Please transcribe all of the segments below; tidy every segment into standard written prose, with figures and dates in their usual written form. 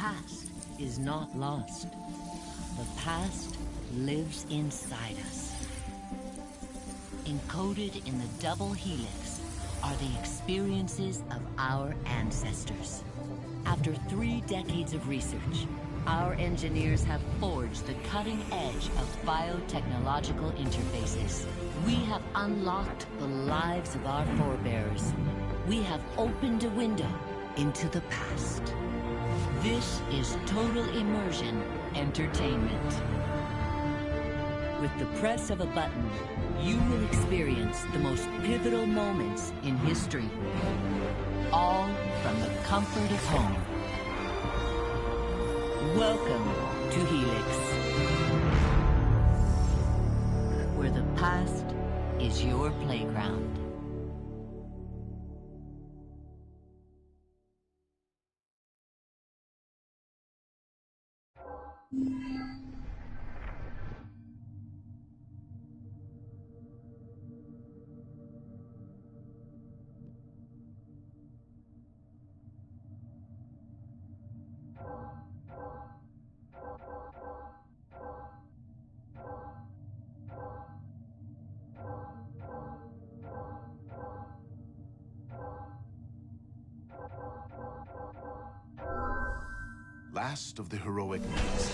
past is not lost. The past lives inside us. Encoded in the double helix are the experiences of our ancestors. After 3 decades of research, our engineers have forged the cutting edge of biotechnological interfaces. We have unlocked the lives of our forebears. We have opened a window into the past. This is total immersion entertainment. With the press of a button, you will experience the most pivotal moments in history. All from the comfort of home. Welcome to Helix, where the past is your playground. Last of the heroic knights.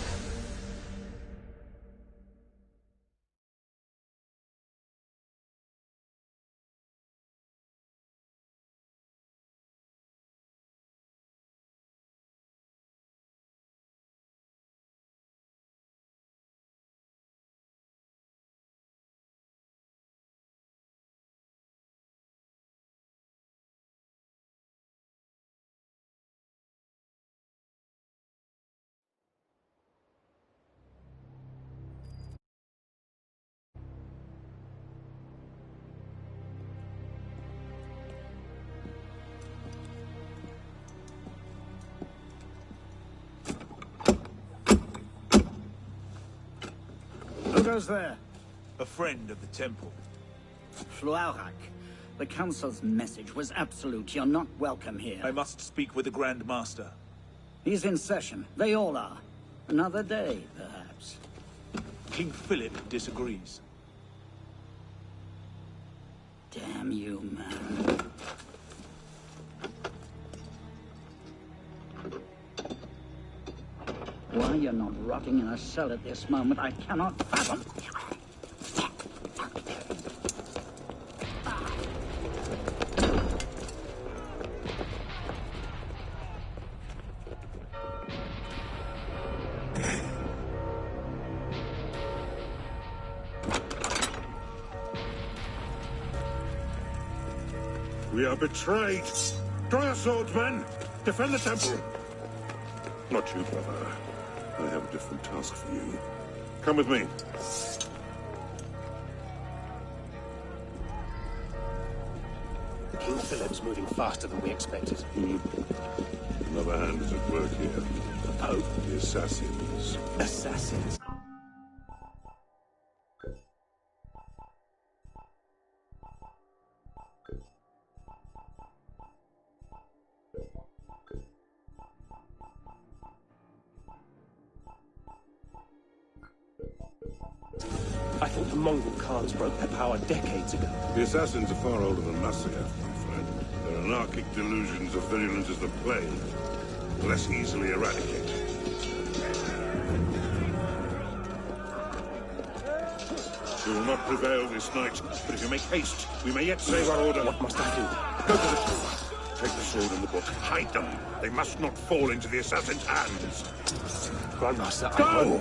Who goes there? A friend of the temple. Fluaurak. The Council's message was absolute. You're not welcome here. I must speak with the Grand Master. He's in session. They all are. Another day, perhaps. King Philip disagrees. Damn you, man. Why you're not rotting in a cell at this moment, I cannot fathom. We are betrayed. Draw your swords, men. Defend the temple. Not you, brother. I have a different task for you. Come with me. King Philip's moving faster than we expected. Another hand is at work here. The Pope? The assassins. Assassins? I thought the Mongol Khans broke their power decades ago. The assassins are far older than Masaya, my friend. Their anarchic delusions are virulent as the plague, less easily eradicated. We will not prevail this night, but if you make haste, we may yet save our order. What must I do? Go to the tomb. Take the sword and the book. Hide them. They must not fall into the assassin's hands. Grandmaster, Go! I will.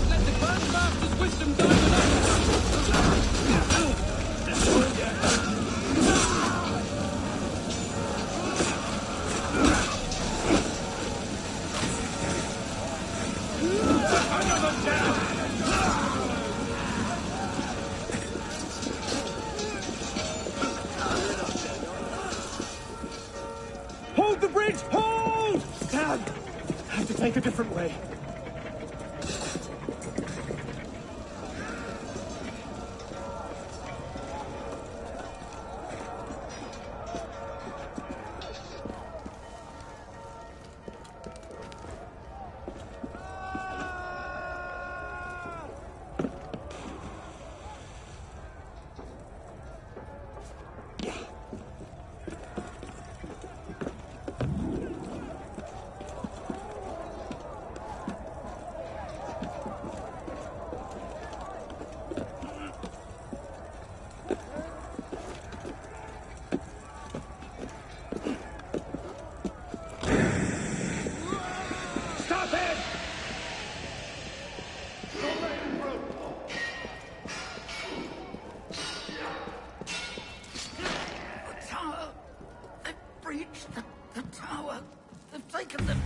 Let the Grandmaster's wisdom guide us. Hold the bridge! Hold! Damn! I have to take a different way. The tower. They've taken them.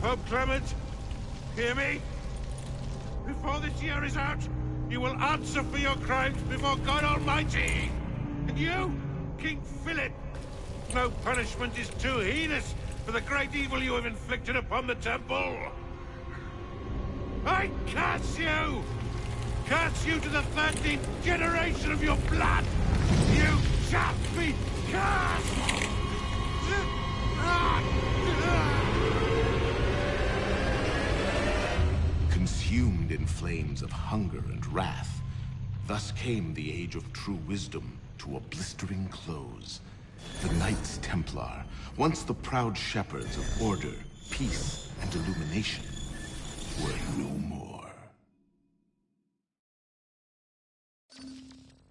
Pope Clement, hear me? Before this year is out, you will answer for your crimes before God Almighty. And you, King Philip, no punishment is too heinous for the great evil you have inflicted upon the temple. I curse you! Curse you to the 13th generation of your blood! You shall be cursed! fanned in flames of hunger and wrath. Thus came the age of true wisdom to a blistering close. The Knights Templar, once the proud shepherds of order, peace, and illumination, were no more.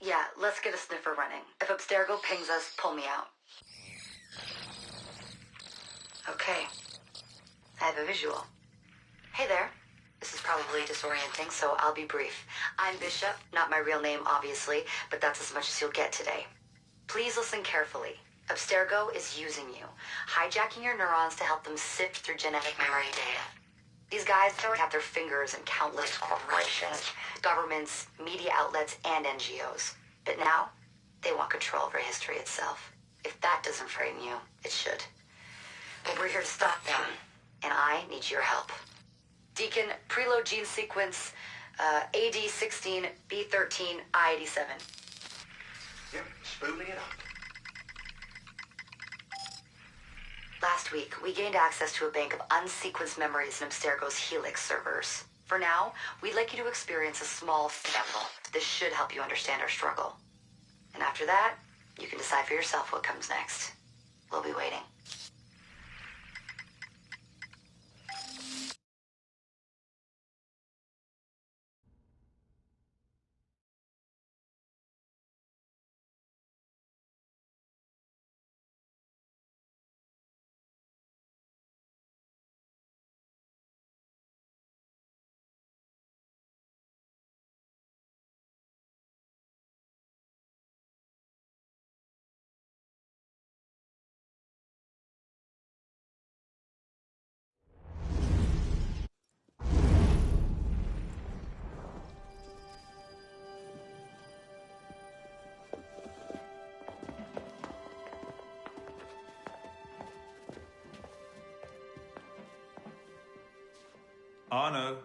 Yeah, let's get a sniffer running. If Abstergo pings us, pull me out. Okay. I have a visual. Hey there. This is probably disorienting, so I'll be brief. I'm Bishop, not my real name, obviously, but that's as much as you'll get today. Please listen carefully. Abstergo is using you, hijacking your neurons to help them sift through genetic memory data. These guys don't have their fingers in countless corporations, governments, media outlets, and NGOs. But now, they want control over history itself. If that doesn't frighten you, it should. But we're here to stop them, and I need your help. Deacon, preload gene sequence, AD16, B13, I87. Yep, spooling it up. Last week, we gained access to a bank of unsequenced memories in Abstergo's Helix servers. For now, we'd like you to experience a small sample. This should help you understand our struggle. And after that, you can decide for yourself what comes next. We'll be waiting. Arno.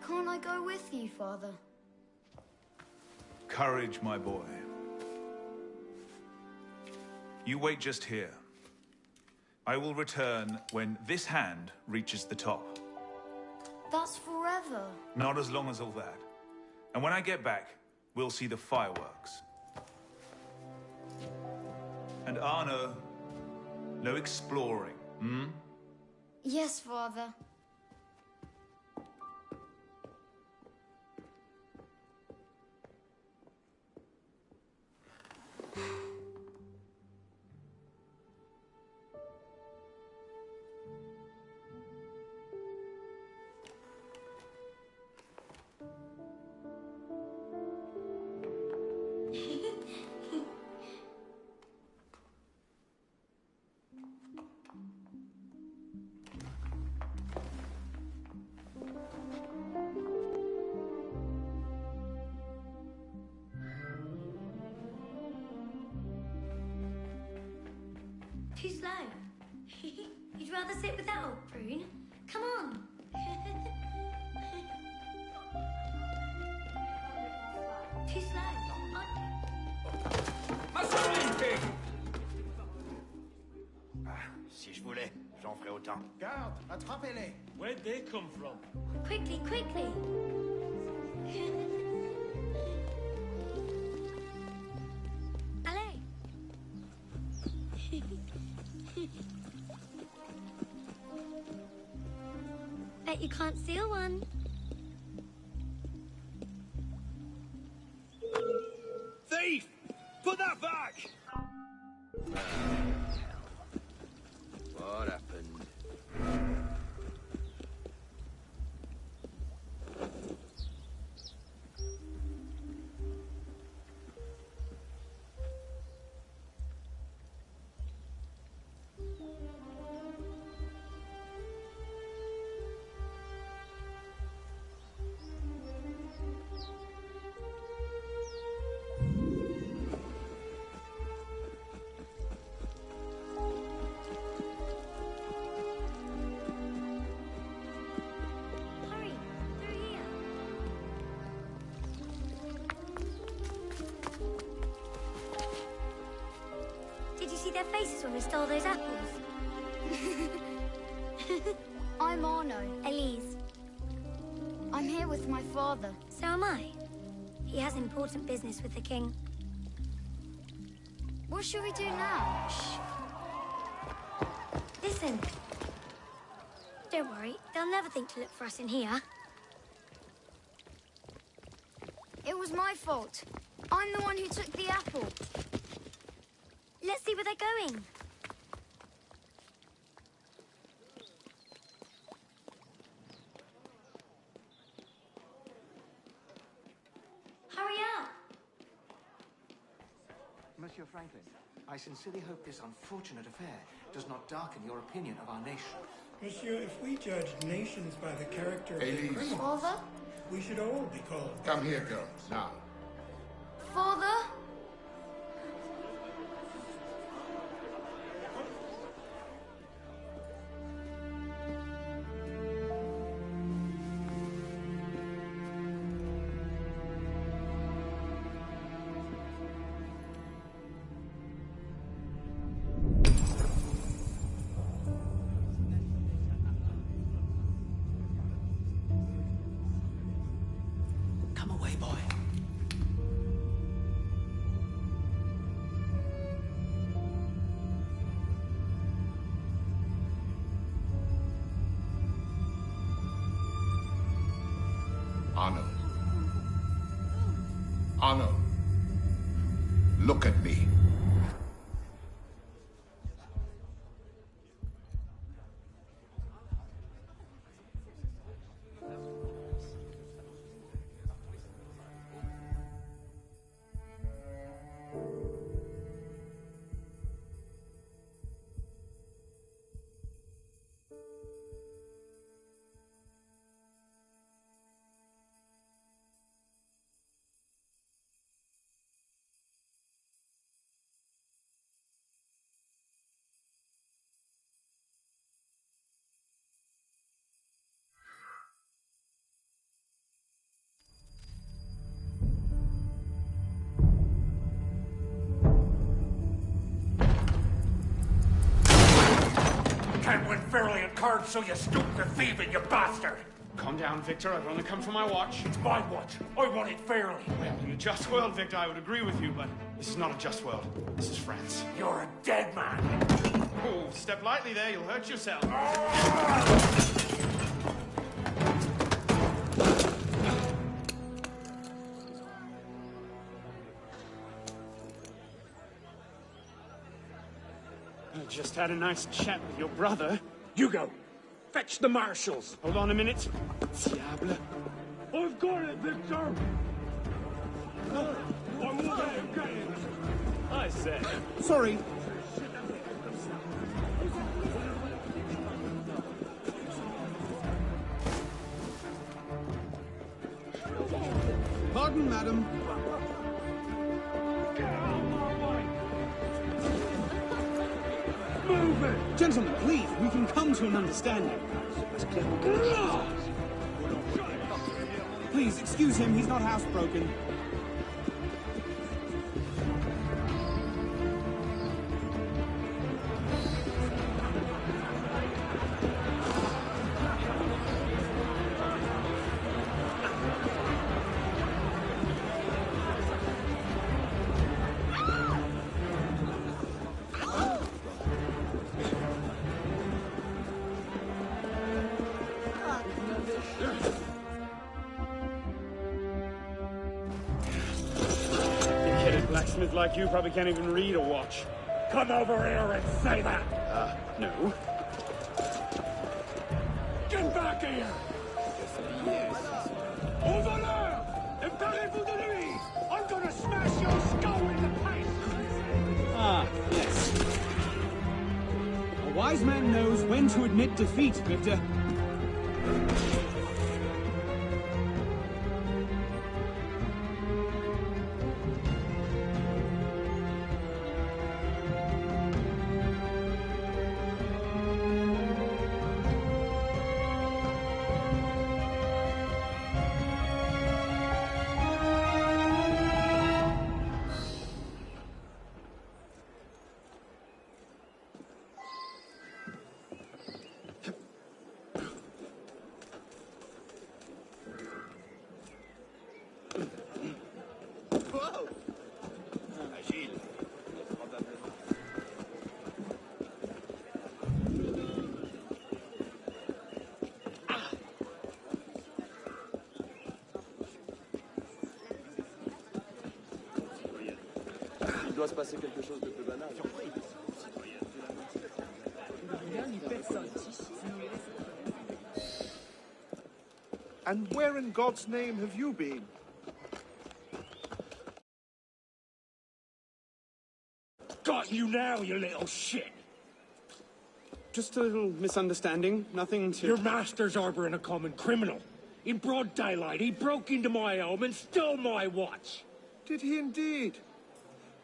Can't I go with you, Father? Courage, my boy. You wait just here. I will return when this hand reaches the top. That's forever. Not as long as all that. And when I get back, we'll see the fireworks. And Arno, no exploring, hmm? Yes, Father. Too slow. You'd rather sit without, Prune? Come on. Too slow. Si je voulais, j'en ferais autant. Garde, attrapez-les. Where'd they come from? Quickly, quickly. Allez. Bet you can't steal one. Thief! Put that back! What happened? Hurry, through here. Did you see their faces when we stole those apples? I'm Arno. Elise. I'm here with my father. So am I. He has important business with the king. What should we do now? Shh. Listen. Don't worry, they'll never think to look for us in here. It was my fault. I'm the one who took the apple. Let's see where they're going. Hurry up! Monsieur Franklin, I sincerely hope this unfortunate affair does not darken your opinion of our nation. Monsieur, if we judge nations by the character of Elise. their criminals, Father? we should all be called. Come here, girls, now. Father? Come away, boy. Arno. Arno. Look at me. Can't win fairly at cards, so you stoop to thieving, you bastard! Calm down, Victor. I've only come for my watch. It's my watch. I want it fairly. Well, in a just world, Victor, I would agree with you, but this is not a just world. This is France. You're a dead man. Oh, step lightly there. You'll hurt yourself. I just had a nice chat with your brother. Hugo, fetch the marshals. Hold on a minute. Diable. I've got it, Victor. I won't let him get it. I said. Sorry. Pardon, madam. Get out of my way. Move it. Gentlemen, please, we can come to an understanding. Please, excuse him, he's not housebroken. Blacksmith like you probably can't even read a watch. Come over here and say that. No. Get back here. Over there. Imparlez-vous de lui. I'm gonna smash your skull in the face. Ah, yes. A wise man knows when to admit defeat, Victor. doit se passer quelque chose de peu banal. And where in God's name have you been? Got you now, you little shit! Just a little misunderstanding. Nothing to... Your master's harboring a common criminal. In broad daylight, he broke into my home and stole my watch. Did he indeed?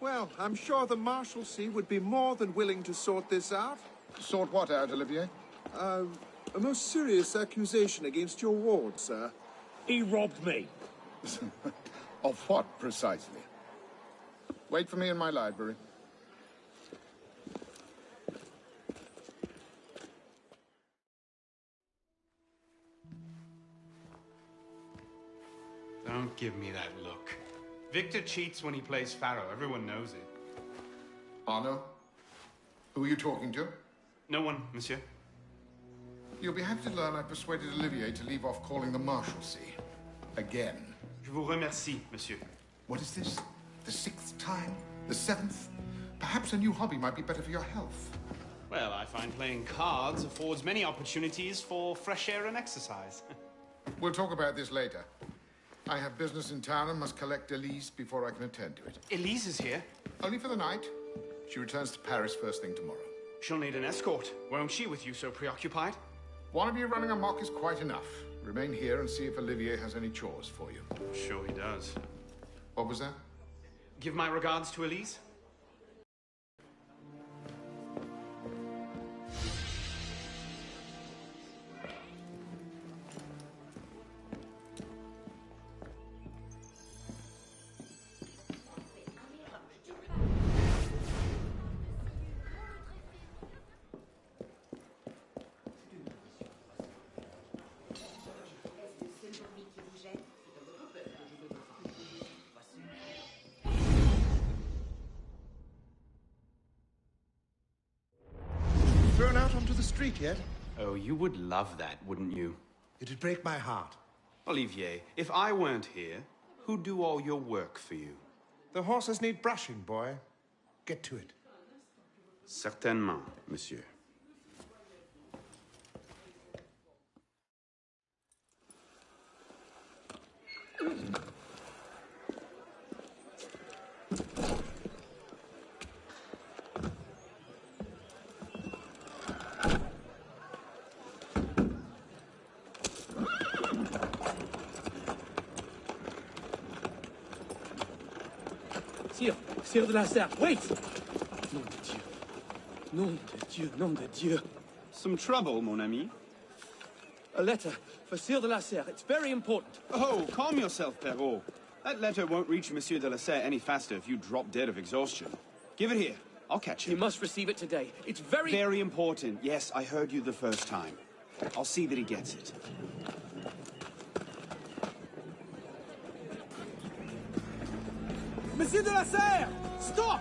Well, I'm sure the Marshalsea would be more than willing to sort this out. Sort what out, Olivier? A most serious accusation against your ward, sir. He robbed me. Of what, precisely? Wait for me in my library. Don't give me that look. Victor cheats when he plays Pharaoh. Everyone knows it. Arno? Who are you talking to? No one, monsieur. You'll be happy to learn I persuaded Olivier to leave off calling the Marshalsea. Again. Je vous remercie, monsieur. What is this? The 6th time? The 7th? Perhaps a new hobby might be better for your health. Well, I find playing cards affords many opportunities for fresh air and exercise. We'll talk about this later. I have business in town and must collect Elise before I can attend to it. Elise is here? Only for the night. She returns to Paris first thing tomorrow. She'll need an escort, won't she, with you so preoccupied? One of you running amok is quite enough. Remain here and see if Olivier has any chores for you. Sure he does. What was that? Give my regards to Elise. Thrown out onto the street yet? Oh, you would love that, wouldn't you? It'd break my heart. Olivier, if I weren't here, who'd do all your work for you? The horses need brushing, boy. Get to it. Certainement, monsieur. Sire de la Serre, wait! Nom de Dieu. Nom de Dieu, nom de Dieu. Some trouble, mon ami? A letter for Sire de la Serre. It's very important. Oh, calm yourself, Perrault. That letter won't reach Monsieur de la Serre any faster if you drop dead of exhaustion. Give it here. I'll catch him. He must receive it today. It's very... Very important. Yes, I heard you the first time. I'll see that he gets it. Monsieur de la Serre! Stop!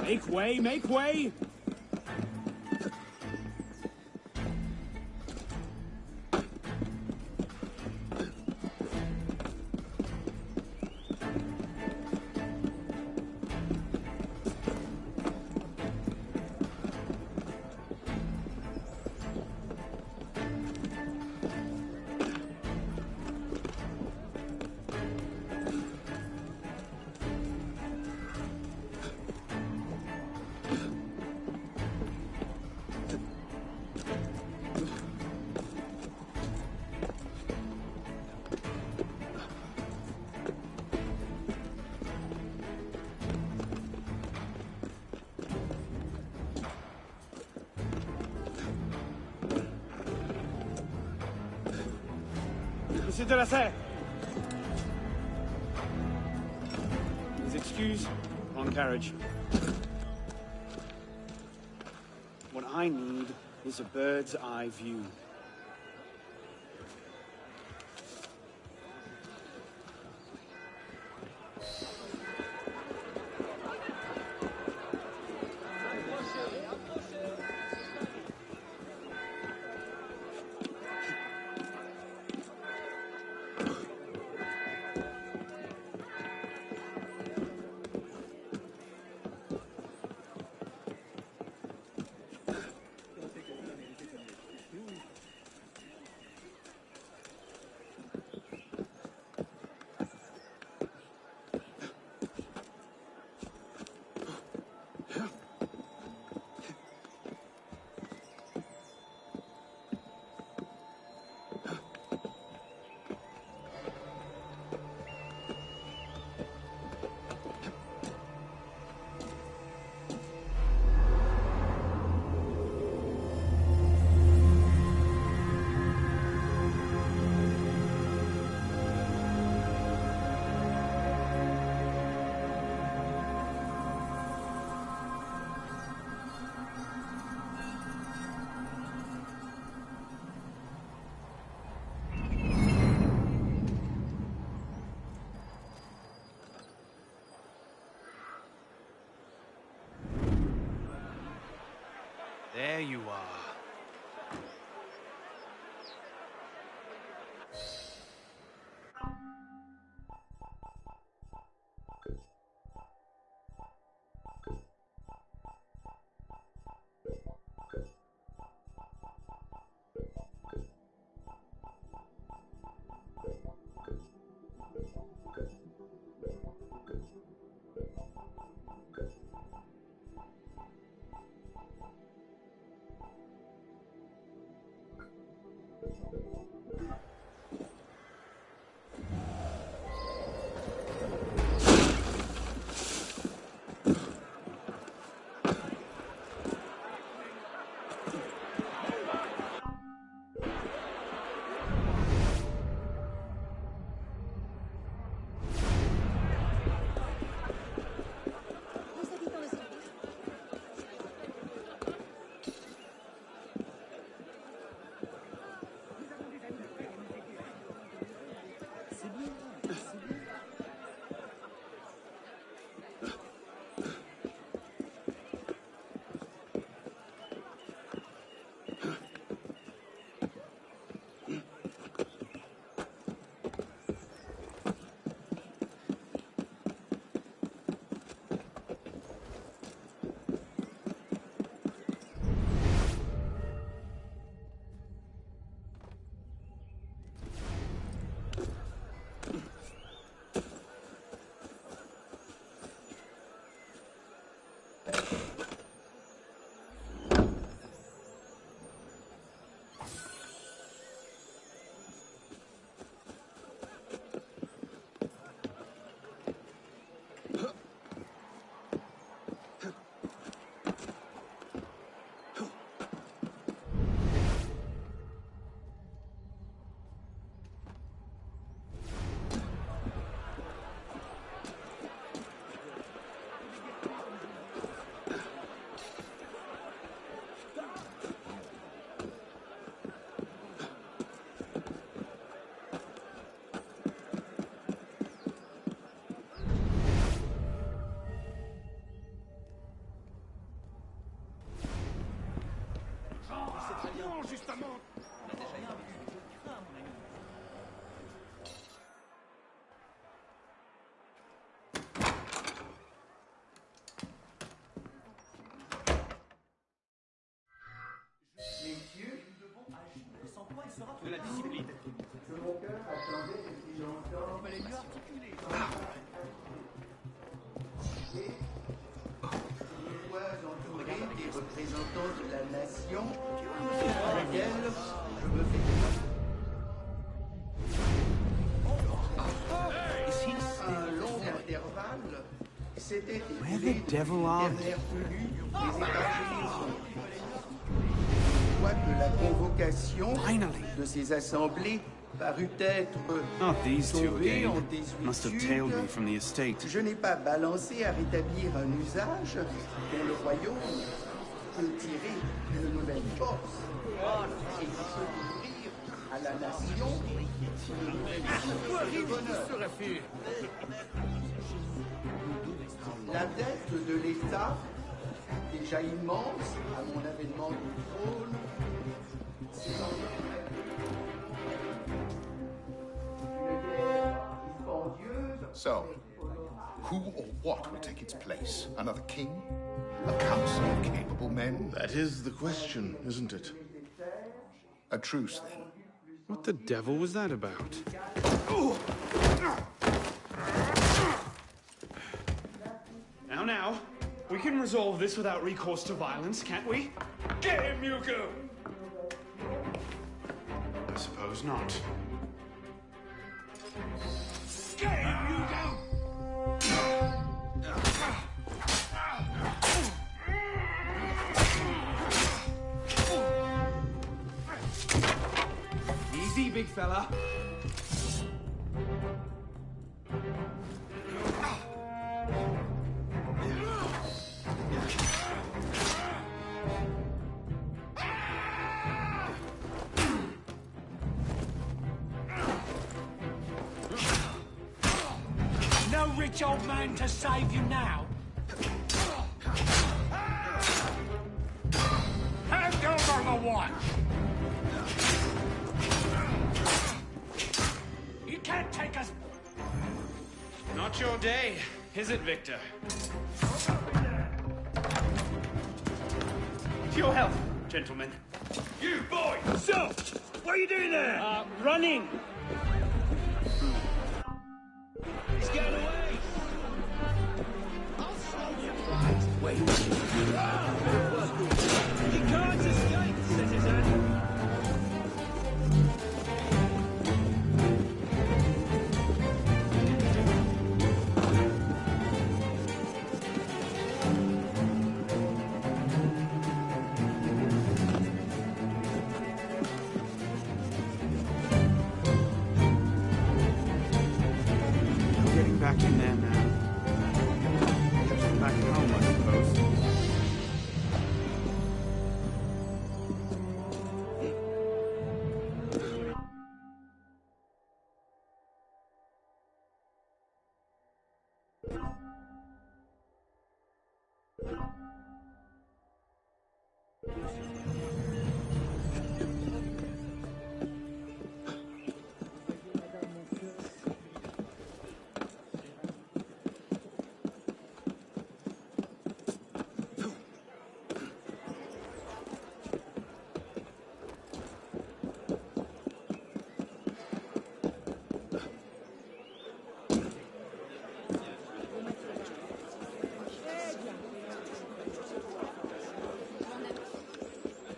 Make way, make way! Monsieur de la Serre! His excuse, on carriage. What I need is a bird's eye view. There you are. Non, justement. De la discipline. Mon cœur attendait depuis longtemps. Il fallait mieux articuler. Nous sois entouré des représentants de la nation avec lesquels je me fais un long intervalle s'était écoulé depuis une dernière tenue des États-Unis. Je crois que la convocation de ces assemblées parut être Not these two tombée en again. Must have tailed me from the estate. Je n'ai pas balancé à rétablir un usage dont le royaume peut tirer une nouvelle force et s'ouvrir à la nation une nouvelle source de bonheur. La dette de l'État, déjà immense à mon avènement au trône, s'est So, who or what will take its place? Another king? A council of capable men? That is the question, isn't it? A truce, then. What the devil was that about? Now, we can resolve this without recourse to violence, can't we? Get him, Hugo! I suppose not. Get him, Hugo! Easy, big fella. No rich old man to save you now. Ha! Watch! You can't take us... Not your day, is it, Victor? To your health, gentlemen. You boy! So, what are you doing there? Running! He's getting away! I'll show you right. Wait. You can't escape, citizen! Getting back in there now. Just back home, I suppose.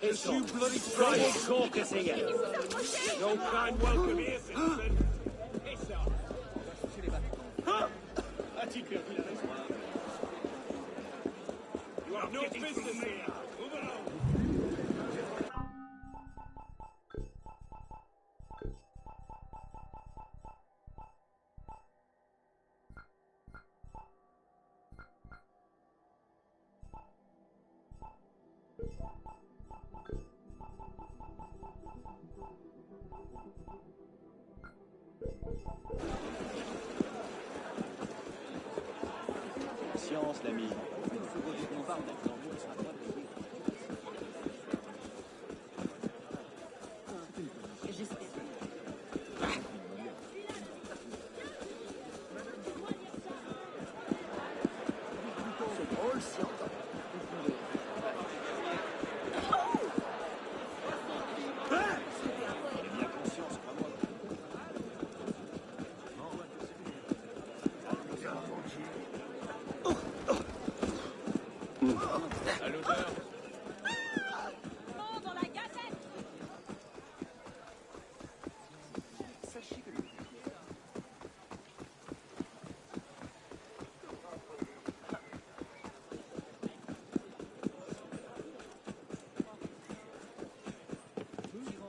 It's you bloody tribal caucus here. No kind welcome here, citizen. Piss off. Huh? You have no business here. Move along. Patience, l'ami. On parle maintenant. C'est drôle, si encore.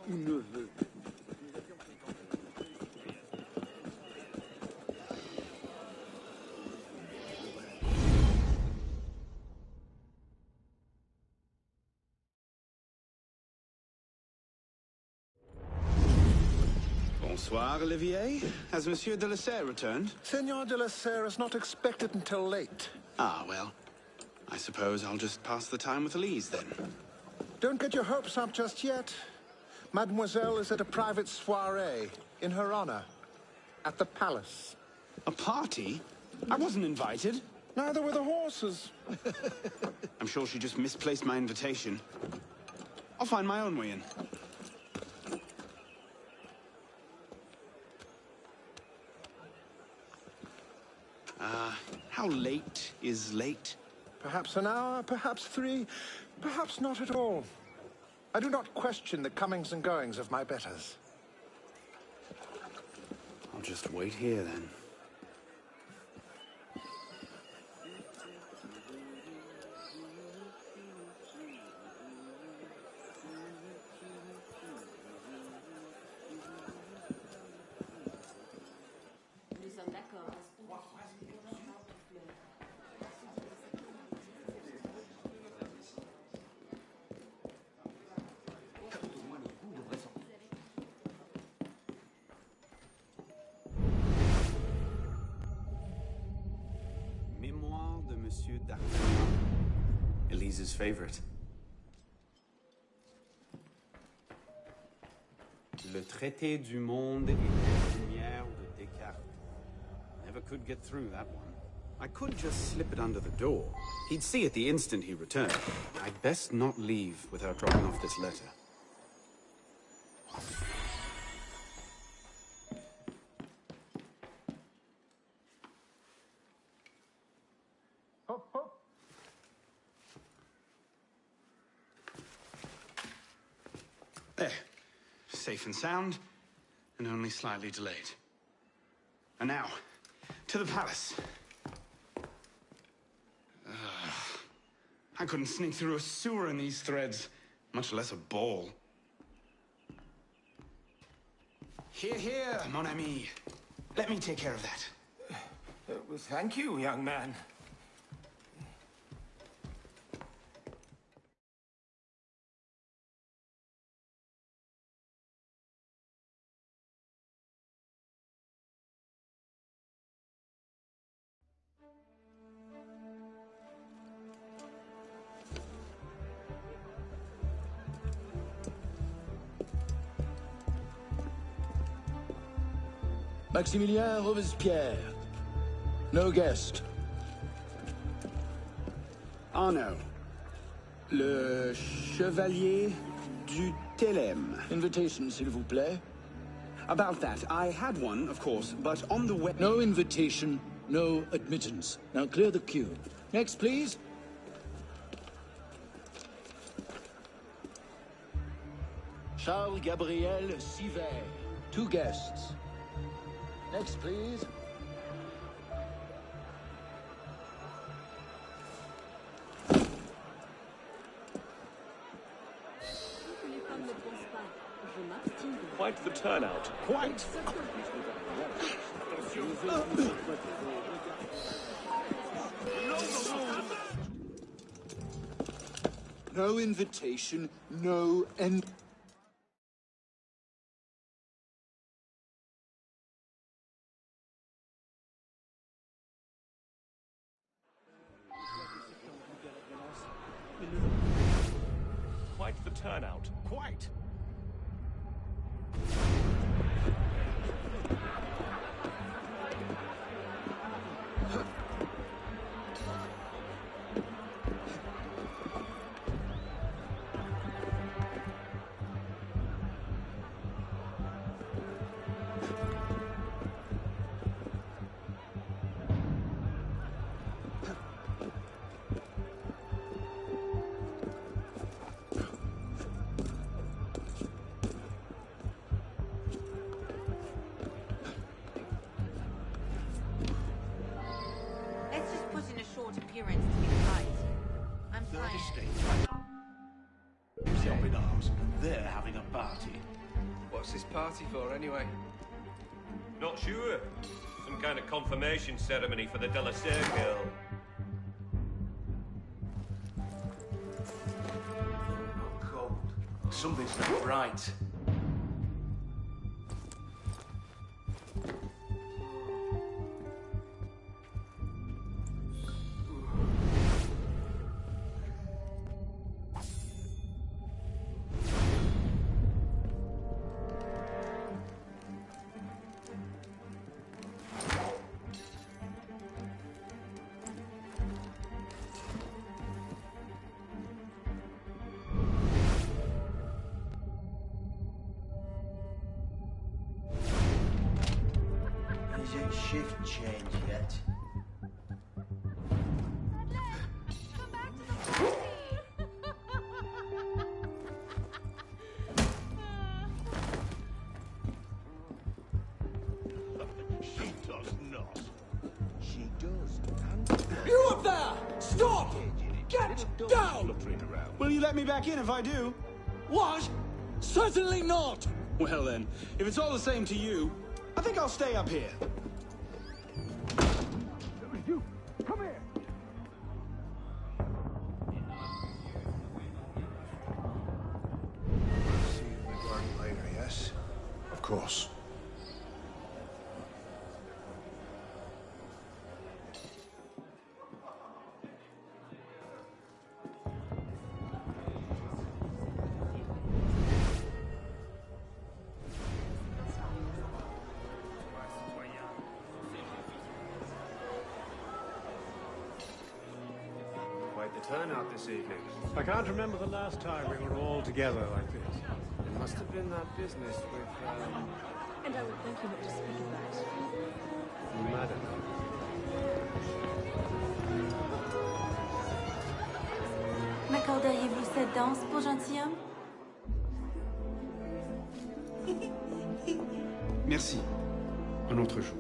Neveu. Bonsoir, Olivier. Has Monsieur de la Serre returned? Senor de la Serre is not expected until late. Ah, well. I suppose I'll just pass the time with Elise, then. Don't get your hopes up just yet. Mademoiselle is at a private soiree, in her honor, at the palace. A party? I wasn't invited. Neither were the horses. I'm sure she just misplaced my invitation. I'll find my own way in. How late is late? Perhaps an hour, perhaps 3, perhaps not at all. I do not question the comings and goings of my betters. I'll just wait here, then. Monsieur d'Artagnan. Elise's favorite. Le traité du monde et la lumière de Descartes. Never could get through that one. I could just slip it under the door. He'd see it the instant he returned. I'd best not leave without dropping off this letter. Hop, hop. There. Safe and sound, and only slightly delayed. And now, to the palace. I couldn't sneak through a sewer in these threads, much less a ball. Here, here, mon ami. Let me take care of that. Well, thank you, young man. Maximilien Robespierre. No guest. Arno. Le Chevalier du Télème. Invitation, s'il vous plaît. About that, I had one, of course, but on the way... No invitation, no admittance. Now clear the queue. Next, please. Charles Gabriel Siver. 2 guests. Next, please. Quite the turnout. Quite. No invitation, no end. Quite the turnout. Quite. appearance to be polite. I'm fine. Shopping arms, and they're having a party. What's this party for, anyway? Not sure. Some kind of confirmation ceremony for the De La Serre girl. Not cold. Something's not right. Isn't shift change yet? She does not. She does. You up there! Stop! Get down! Will you let me back in if I do? What? Certainly not! Well then, if it's all the same to you, I think I'll stay up here. You, come here. See you in the garden later, yes? Of course. turnout this evening. I can't remember the last time we were all together like this. It must have been that business with, And I would thank you not to speak of that. Madam. M'accorderiez-vous cette danse pour gentilhomme? Merci. Un autre jour.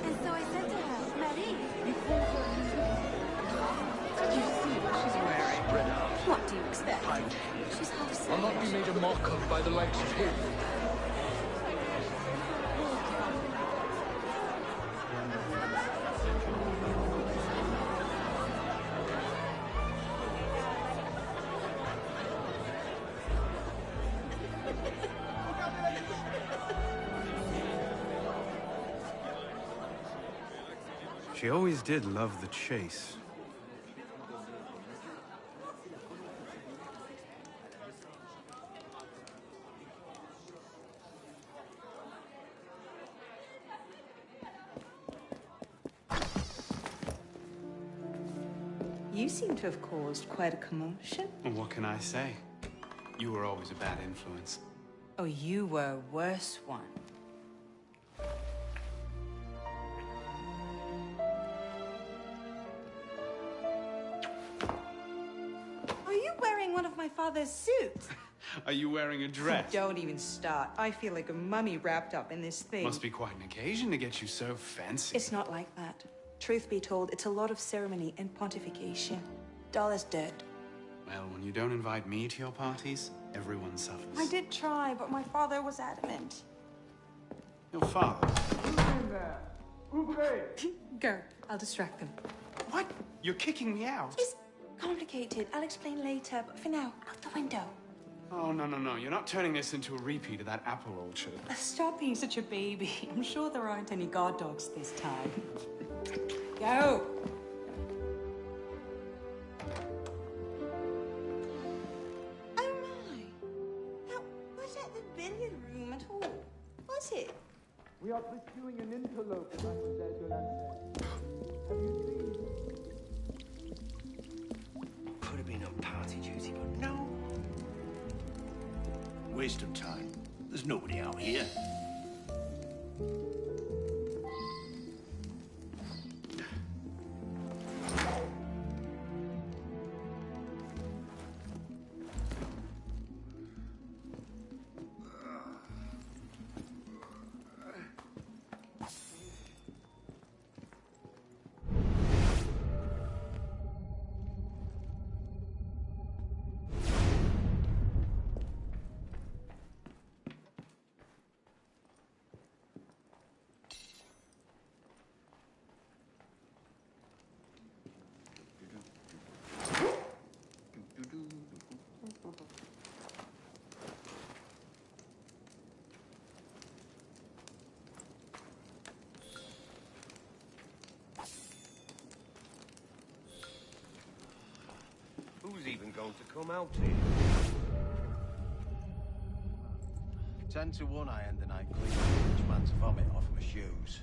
And so I said to her, Marie, you call her Did you see what she's wearing? What do you expect? She's half I'll not be made a mock of by the likes of him. She always did love the chase. You seem to have caused quite a commotion. Well, what can I say? You were always a bad influence. Oh, you were a worse one. Are you wearing one of my father's suits? Are you wearing a dress? Don't even start. I feel like a mummy wrapped up in this thing. Must be quite an occasion to get you so fancy. It's not like that. Truth be told, it's a lot of ceremony and pontification. Dull as dirt. Well, when you don't invite me to your parties, everyone suffers. I did try, but my father was adamant. Your father? Go. I'll distract them. What? You're kicking me out? It's complicated. I'll explain later, but for now, out the window. Oh, no, no, no. You're not turning this into a repeat of that apple orchard. Stop being such a baby. I'm sure there aren't any guard dogs this time. Go! Oh my! Now, was that the billiard room at all? Was it? We are pursuing an interloper, Mademoiselle de la Serre. Have you seen? Could have been on party duty, but no. Waste of time. There's nobody out here. Who's even going to come out here? 10 to 1 I end the night cleaning the rich man's vomit off my shoes.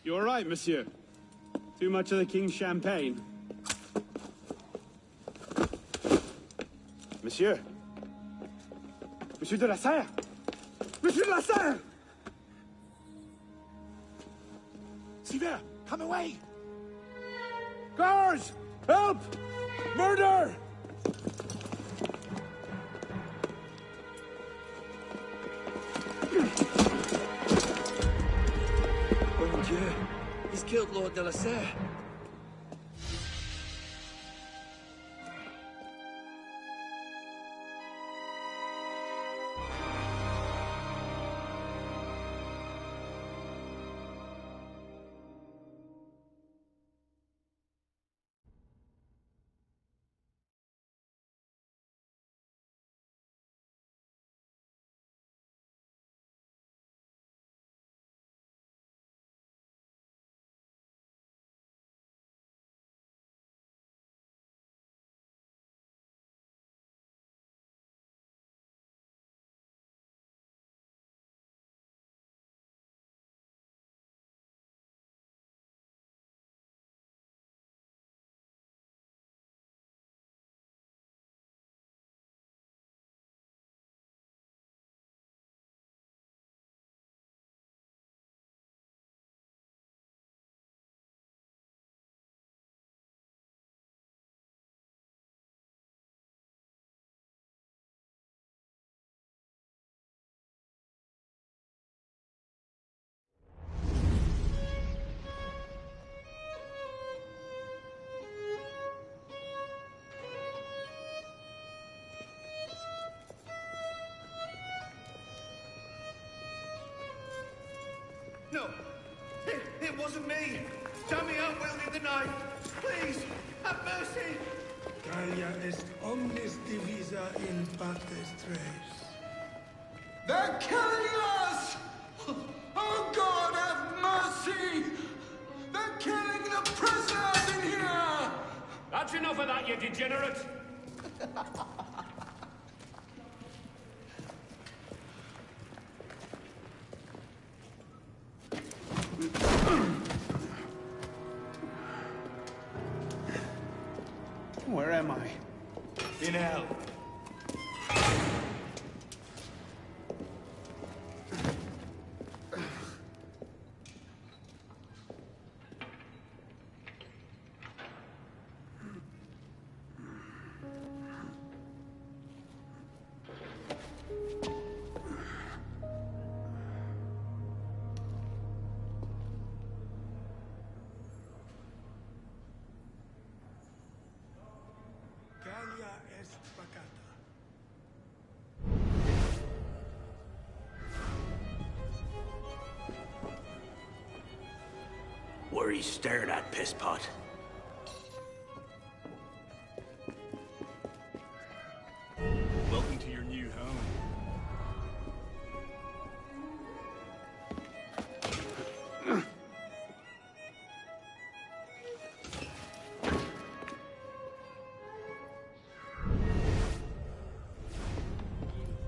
You all right, monsieur? Too much of the king's champagne? Monsieur? Monsieur de la Serre? Monsieur de la Serre! Sylvain, come away! Guards! Help! Murder! Oh mon Dieu! He's killed Lord de la Serre. No! It wasn't me! Tell me I'm wielding the knife! Please! Have mercy! Gallia est omnis divisa in partes tres. They're killing us! Oh God, have mercy! They're killing the prisoners in here! That's enough of that, you degenerate! Where am I? In hell. Gallia est pacata. What are you staring at, pisspot? Welcome to your new home.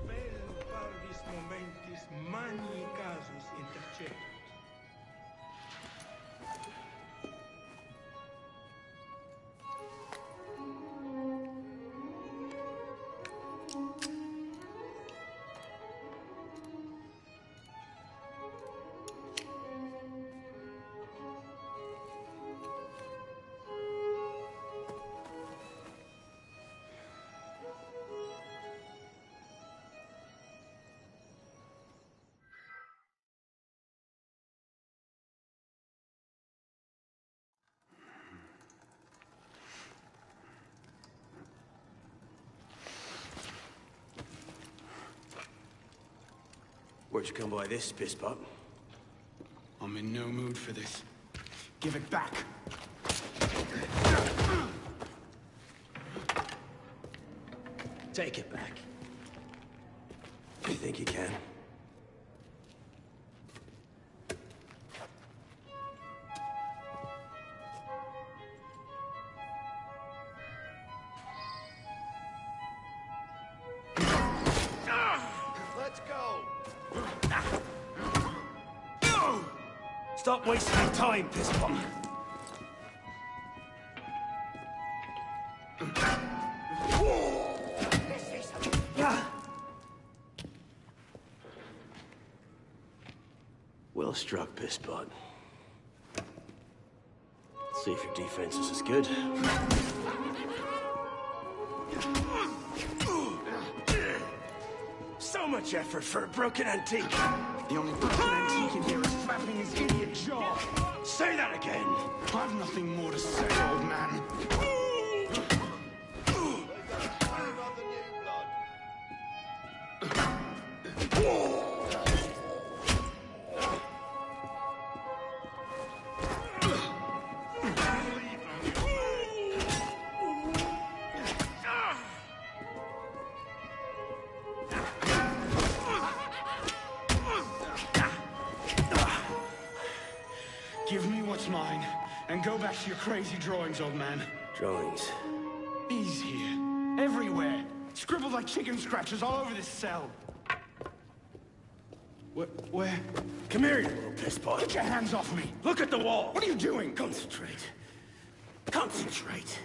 Bello parvis momentis magni casus intercedet. Where'd you come by this, pisspot? I'm in no mood for this. Give it back! Take it back. You think you can? Let's go! Stop wasting your time, pisspot. Well struck, pisspot. See if your defense is as good. So much effort for a broken antique. The only broken antique in here is flapping his idiot jaw. Say that again. I've nothing more to say, old man. Give me what's mine, and go back to your crazy drawings, old man. Drawings? He's here. Everywhere. Scribbled like chicken scratches all over this cell. Where? Come here, you little pisspot. Get your hands off me! Look at the wall! What are you doing? Concentrate. Concentrate.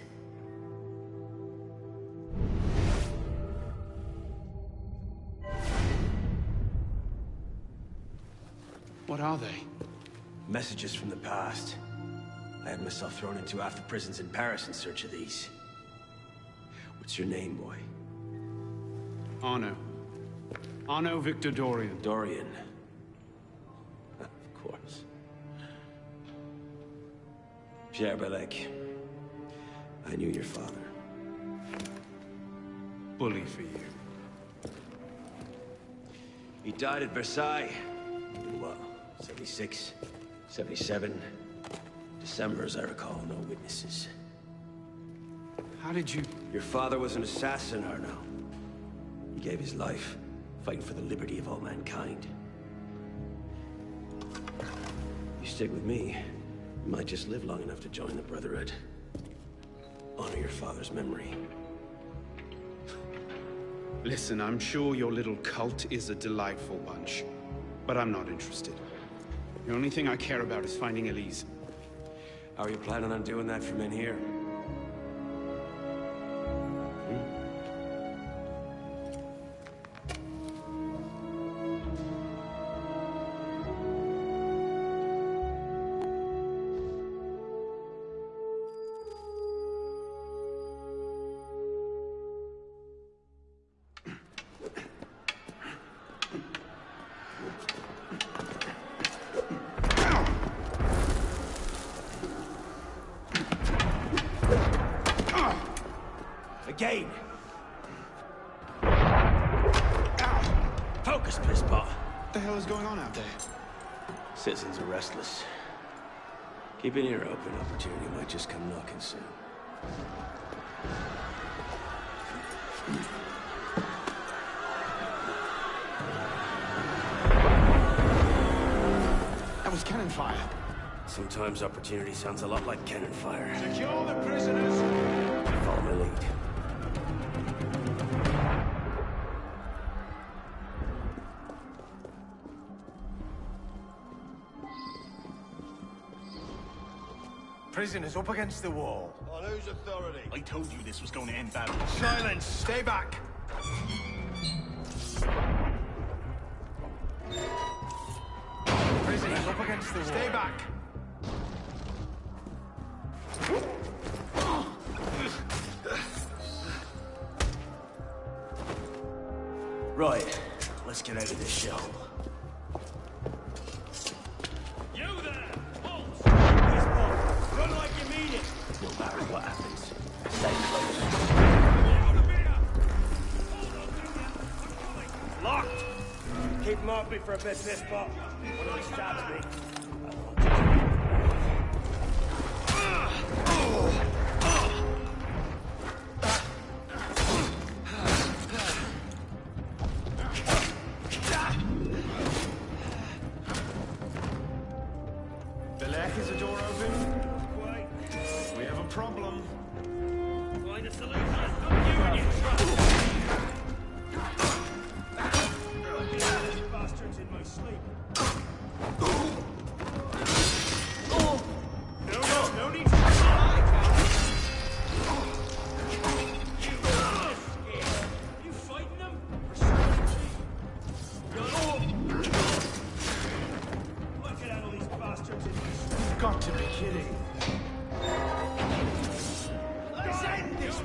What are they? Messages from the past. I had myself thrown into half the prisons in Paris in search of these. What's your name, boy? Arno. Arno Victor Dorian. Dorian. Of course. Pierre Belec. I knew your father. Bully for you. He died at Versailles. In what, 76, 77. December, as I recall, no witnesses. How did you... Your father was an assassin, Arno. He gave his life, fighting for the liberty of all mankind. You stick with me, you might just live long enough to join the Brotherhood. Honor your father's memory. Listen, I'm sure your little cult is a delightful bunch, but I'm not interested. The only thing I care about is finding Elise. How are you planning on doing that from in here? Again! Focus, pisspaw! What the hell is going on out there? Citizens are restless. Keep an ear open. Opportunity might just come knocking soon. That was cannon fire. Sometimes opportunity sounds a lot like cannon fire. Secure the prisoners! Follow my lead. Prisoners up against the wall. On whose authority? I told you this was going to end badly. Silence! Stay back! Prisoners up against the wall. Stay back! Right, let's get out of this shell. You there! Halt! Run like you mean it! No matter what happens, stay close. Locked! Keep them off me for a bit, this spot. One of these stabs me. Is the door open? We have a problem. Find a solution. Not you and your trouble. These bastards in my sleep. No need to You fighting them? Look at all these bastards in my sleep. You've got to be kidding. Let's end this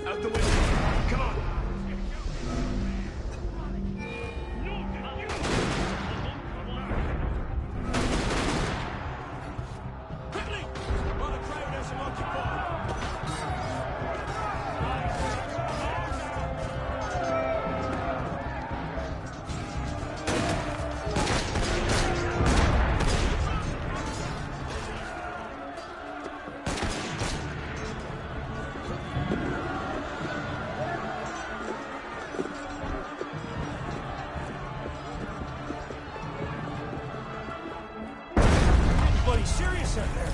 Out the window! Come on! Quickly! While the crowd has him occupied. Anybody serious out there?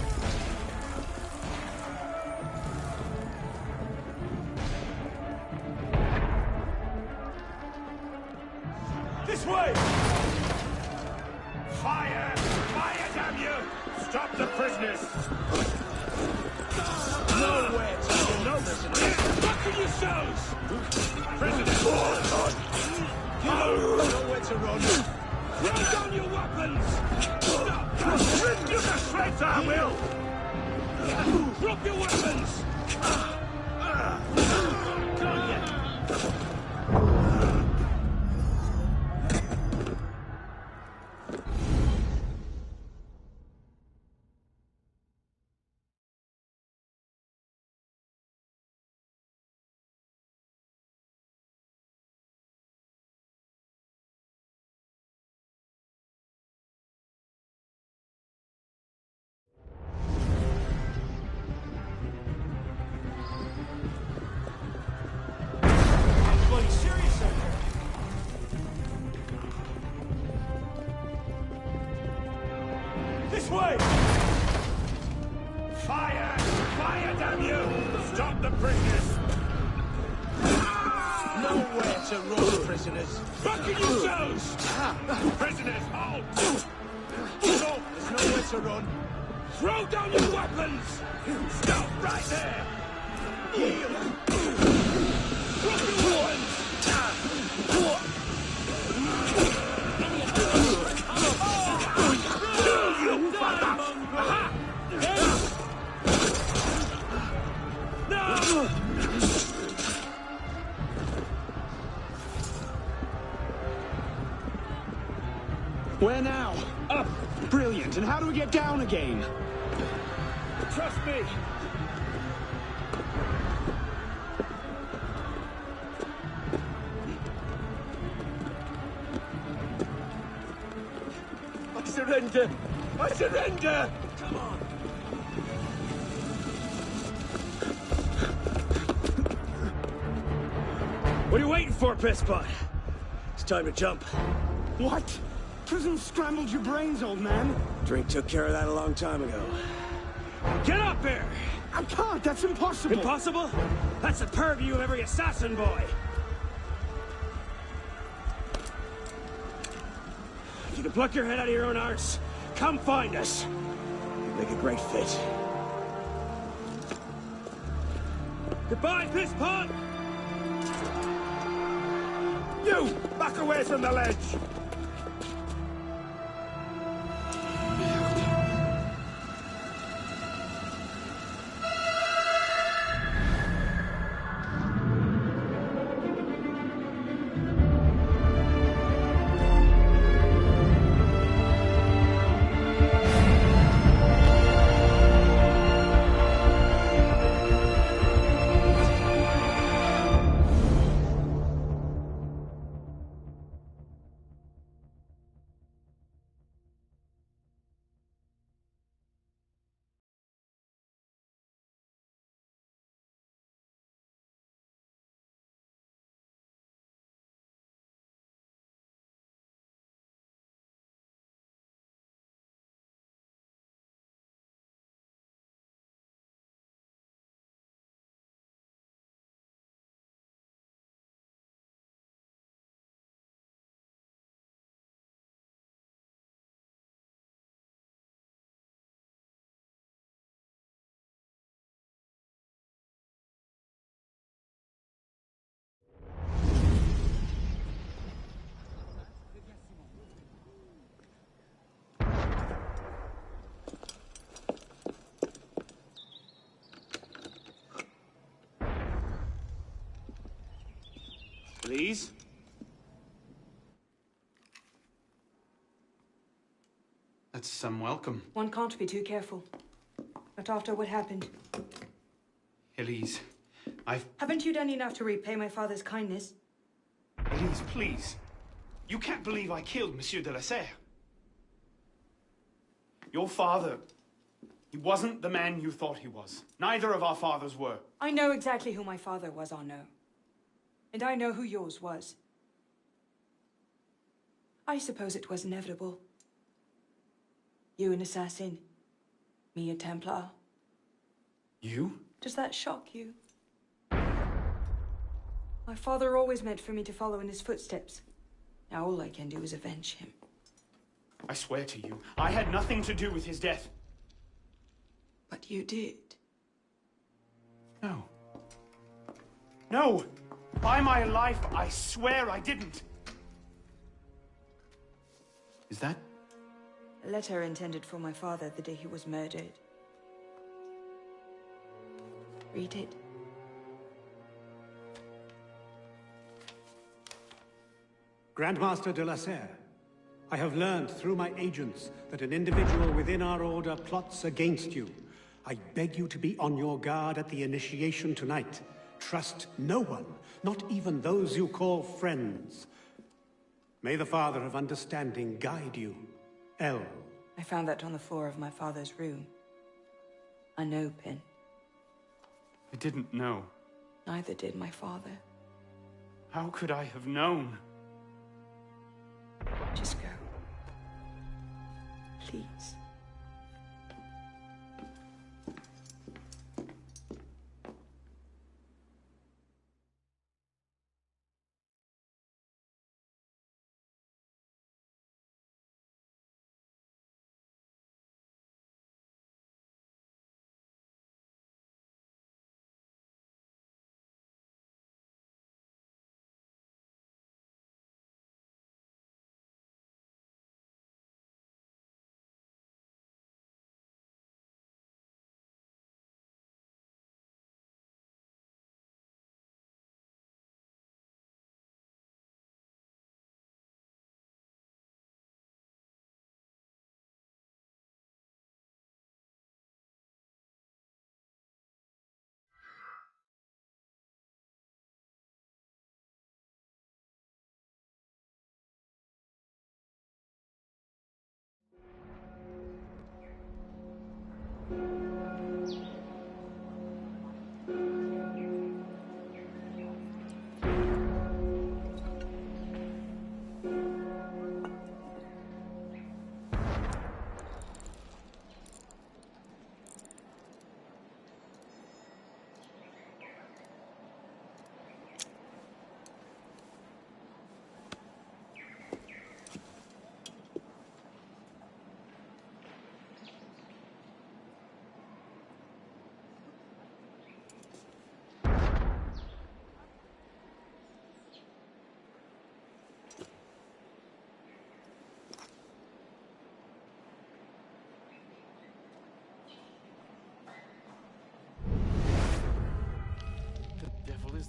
This way! Fire! Fire, damn you! Stop the prisoners! Nowhere to go, no prisoners! Buckle yourselves! Prisoners! Nowhere to run! Throw down your weapons! Stop! Rip you to shreds, I will! Drop your weapons! Come on, yeah. the prisoners! Nowhere to run, prisoners. Buckle yourselves! Prisoners, hold! No, there's nowhere to run. Throw down your weapons! Stop right there! Yield! Drop your weapons! You fucker! Aha! No! Where now? Up! Brilliant. And how do we get down again? Trust me! I surrender! I surrender! Come on! What are you waiting for, pisspot? It's time to jump. What? Prison scrambled your brains, old man. Drink took care of that a long time ago. Get up here! I can't, that's impossible. Impossible? That's the purview of every assassin boy. If you can pluck your head out of your own arse, come find us. You'd make a great fit. Goodbye, pisspot! You! Back away from the ledge! Please? That's some welcome. One can't be too careful. Not after what happened. Elise, Haven't you done enough to repay my father's kindness? Elise, please. You can't believe I killed Monsieur de la Serre. Your father, he wasn't the man you thought he was. Neither of our fathers were. I know exactly who my father was, Arnaud. And I know who yours was. I suppose it was inevitable. You an assassin, me a Templar. You? Does that shock you? My father always meant for me to follow in his footsteps. Now all I can do is avenge him. I swear to you, I had nothing to do with his death. But you did. No. No! By my life, I swear I didn't. Is that? A letter intended for my father the day he was murdered. Read it. Grandmaster de la Serre, I have learned through my agents that an individual within our order plots against you. I beg you to be on your guard at the initiation tonight. Trust no one, not even those you call friends. May the Father of Understanding guide you. L. I found that on the floor of my father's room. I know, Pin. I didn't know. Neither did my father. How could I have known? Just go. Please.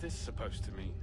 this supposed to mean?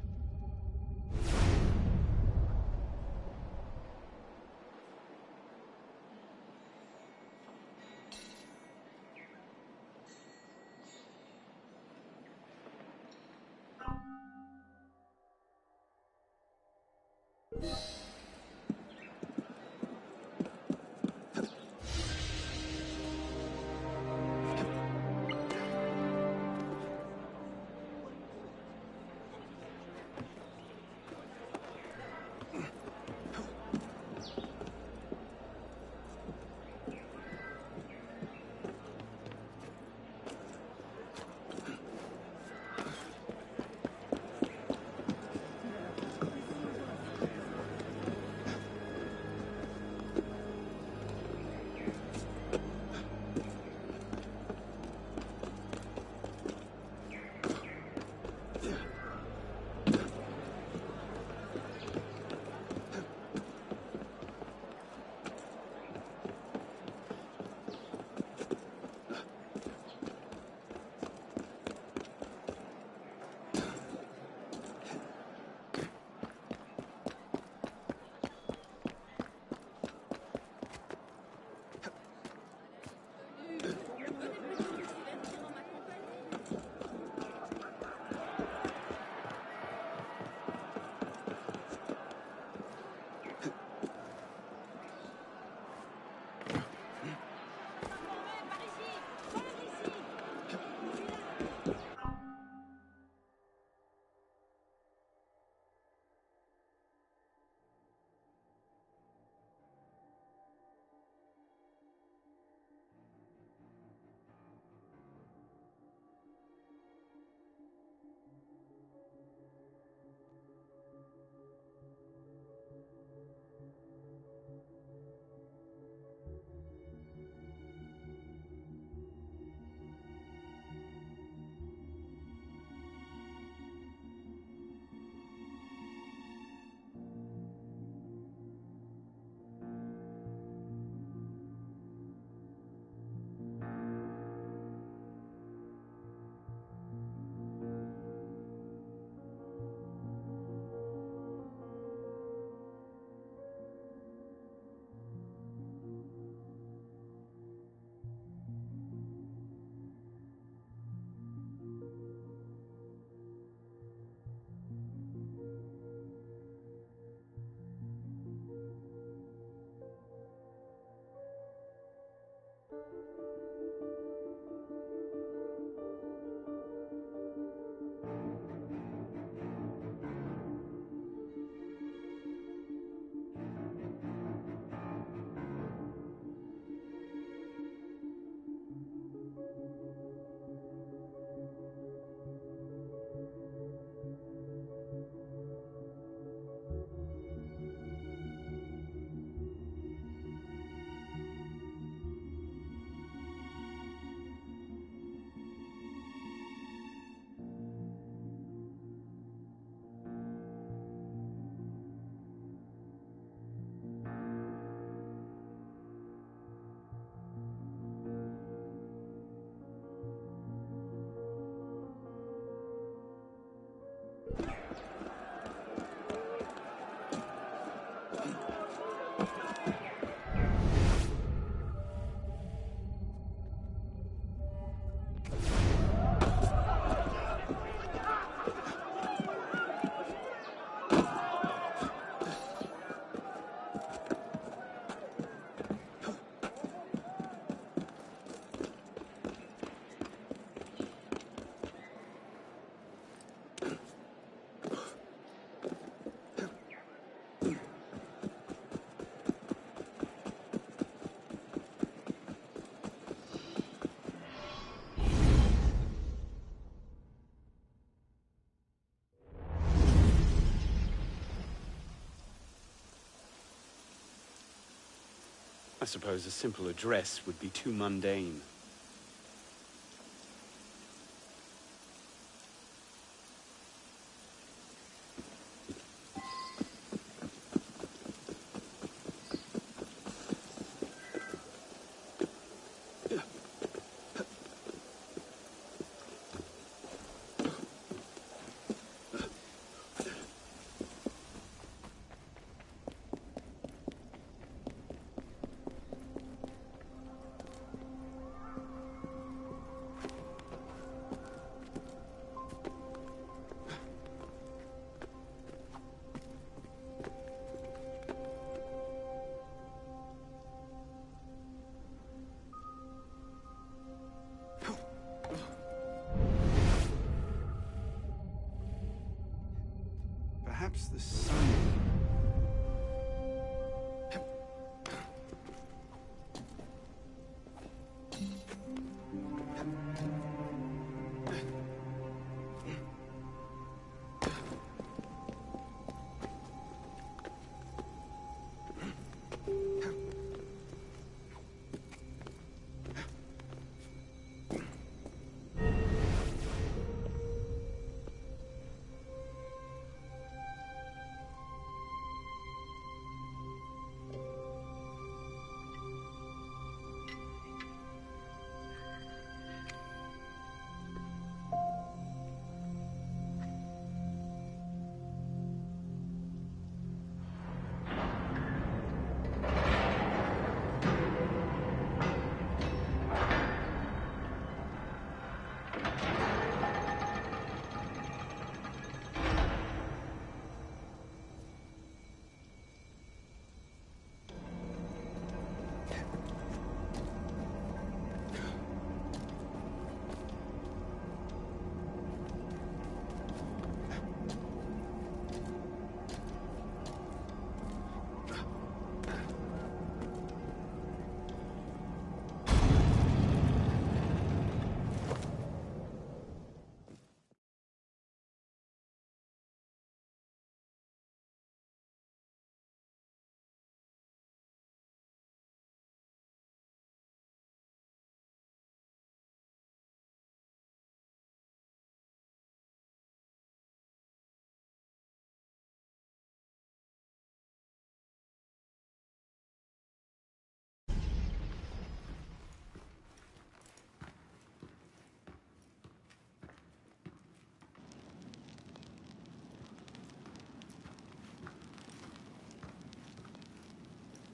I suppose a simple address would be too mundane. Perhaps the sun.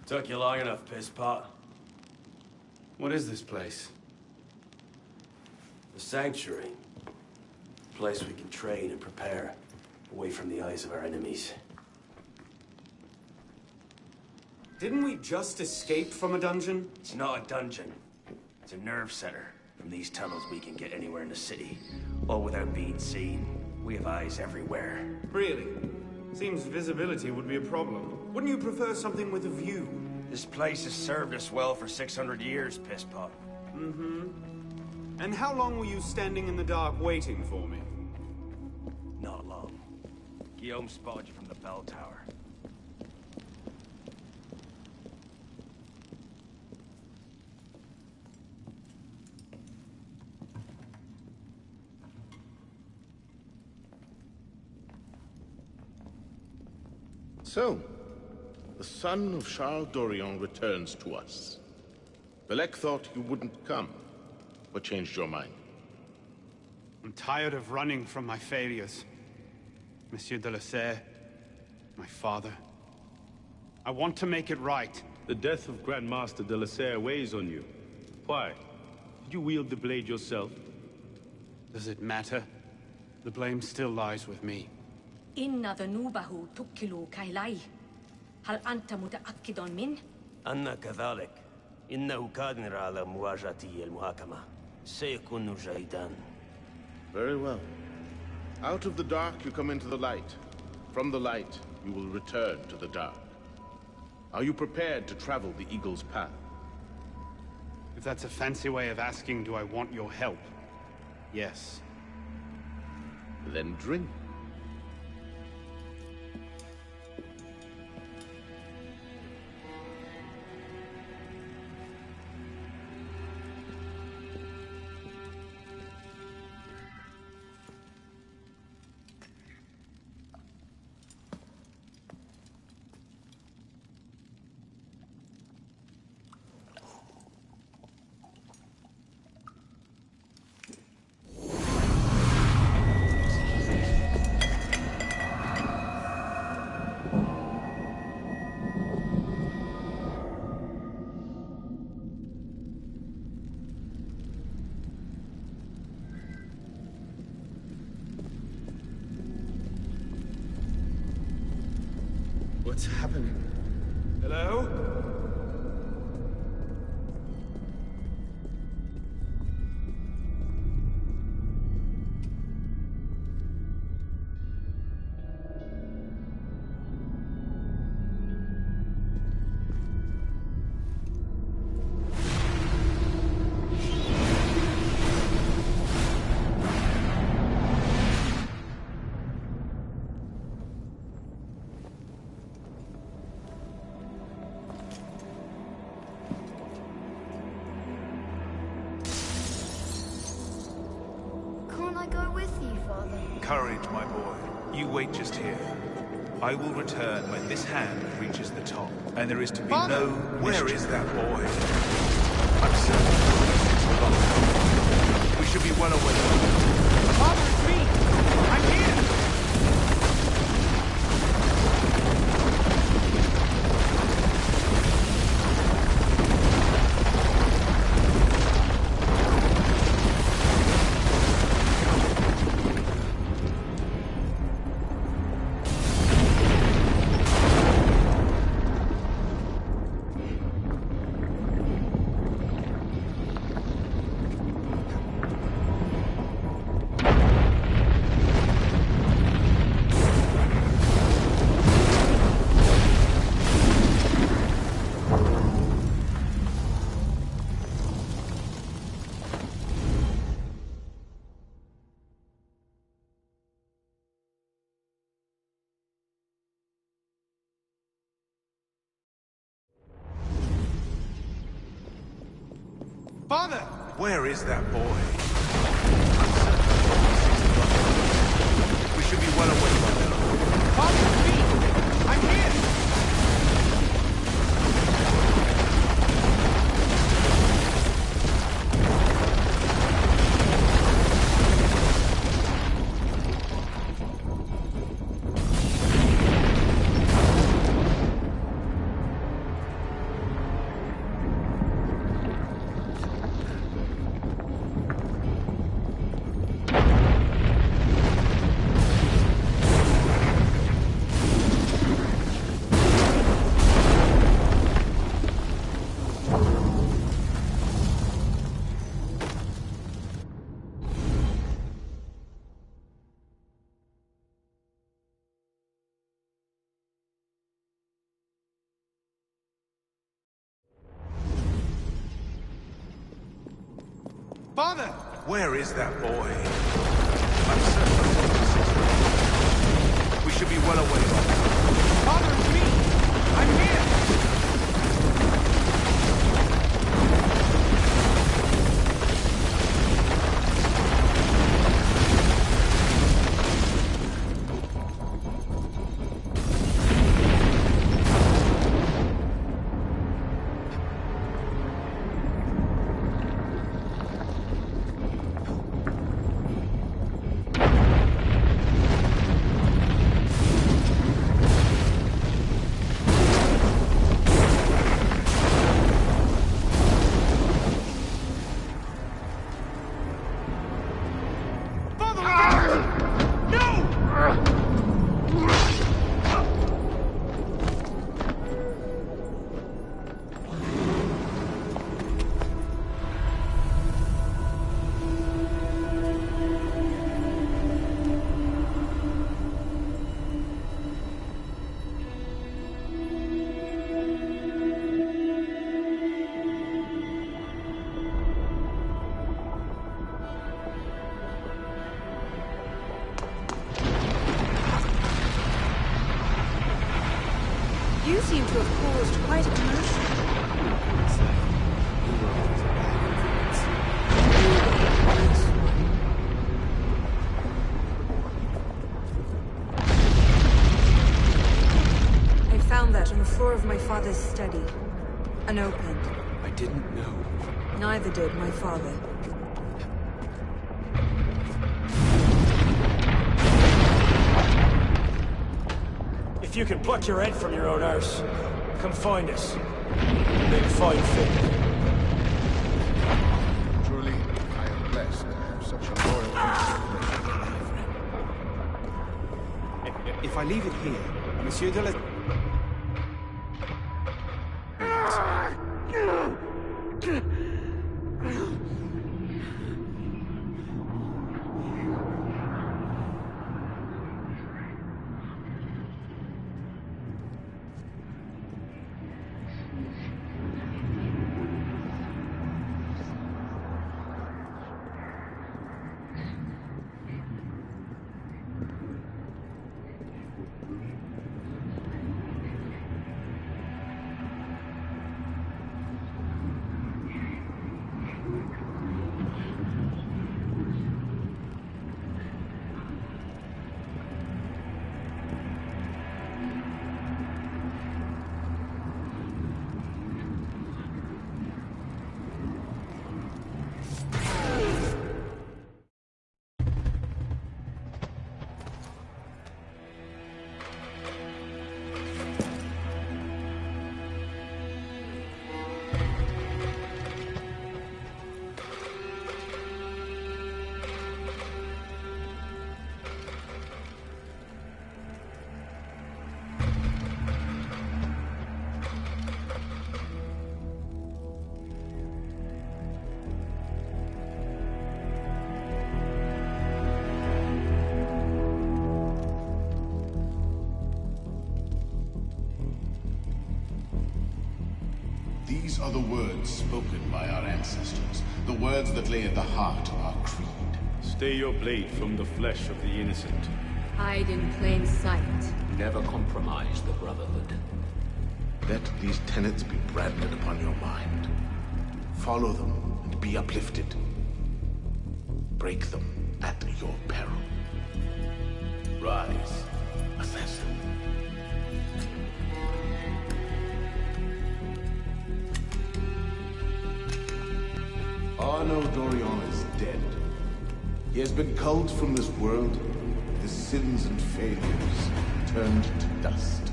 Took you long enough, piss pot. What is this place? The sanctuary. A place we can train and prepare, away from the eyes of our enemies. Didn't we just escape from a dungeon? It's not a dungeon. It's a nerve center. From these tunnels we can get anywhere in the city, all without being seen. We have eyes everywhere. Really? Seems visibility would be a problem. Wouldn't you prefer something with a view? This place has served us well for 600 years, piss pot. Mm-hmm. And how long were you standing in the dark waiting for me? Not long. Guillaume spotted you from the bell tower. So, the son of Charles Dorion returns to us. Belek thought you wouldn't come. What changed your mind? I'm tired of running from my failures. Monsieur de la Serre, my father. I want to make it right. The death of Grand Master de la Serre weighs on you. Why? Did you wield the blade yourself? Does it matter? The blame still lies with me. إن ذنوبه تكل كيلي. هل أنت متأكد منه؟ أنا كذلك. إنه قادر على مواجهة المحاكمة. سيكون جيدا. Very well. Out of the dark you come into the light. From the light you will return to the dark. Are you prepared to travel the Eagle's path? If that's a fancy way of asking, do I want your help? Yes. Then drink. What's happening? Hello? Courage, my boy. You wait just here. I will return when this hand reaches the top, and there is to be no Where is that boy? I'm certain we should be well away. Father, it's me! I'm here! Father! Where is that boy? We should be well away by now. Father, it's me! I'm here! Father! Where is that boy? I'm certain we should be well away by now. Father, it's me! I'm here! You seem to have caused quite a commotion. I found that on the floor of my father's study. Unopened. I didn't know. Neither did my father. If you can pluck your head from your own arse, come find us. Make fine fit. Truly, I am blessed to have such a loyal If I leave it here, Monsieur de la... These are the words spoken by our ancestors, the words that lay at the heart of our creed. Stay your blade from the flesh of the innocent. Hide in plain sight. Never compromise the Brotherhood. Let these tenets be branded upon your mind. Follow them and be uplifted. Break them at your peril. Rise, assassin. Arno Dorion is dead. He has been culled from this world, his sins and failures turned to dust.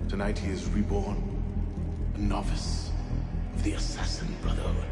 Tonight he is reborn, a novice of the Assassin Brotherhood.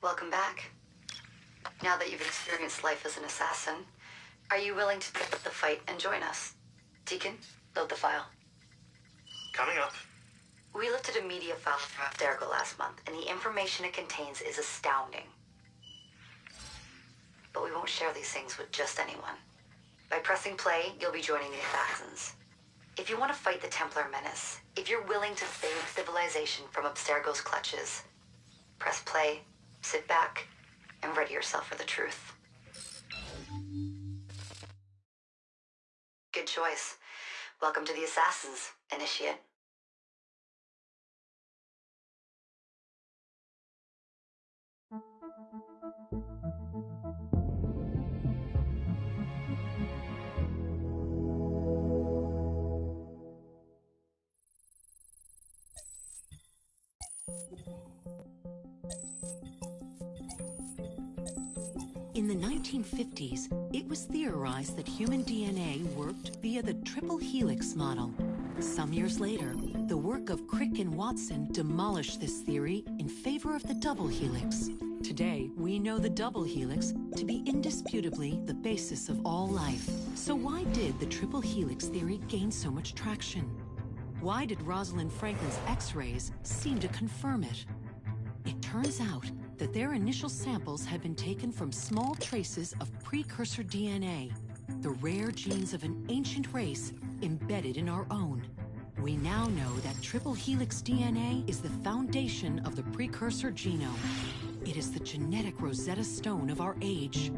Welcome back. Now that you've experienced life as an assassin, are you willing to pick up the fight and join us? Deacon, load the file. Coming up. We lifted a media file from Abstergo last month, and the information it contains is astounding. But we won't share these things with just anyone. By pressing play, you'll be joining the assassins. If you want to fight the Templar menace, if you're willing to save civilization from Abstergo's clutches, press play, sit back, and ready yourself for the truth. Good choice. Welcome to the Assassins, Initiate. In the 1950s, it was theorized that human DNA worked via the triple helix model. Some years later, the work of Crick and Watson demolished this theory in favor of the double helix. Today, we know the double helix to be indisputably the basis of all life. So why did the triple helix theory gain so much traction? Why did Rosalind Franklin's X-rays seem to confirm it? It turns out that their initial samples had been taken from small traces of precursor DNA, the rare genes of an ancient race embedded in our own. We now know that triple helix DNA is the foundation of the precursor genome. It is the genetic Rosetta Stone of our age.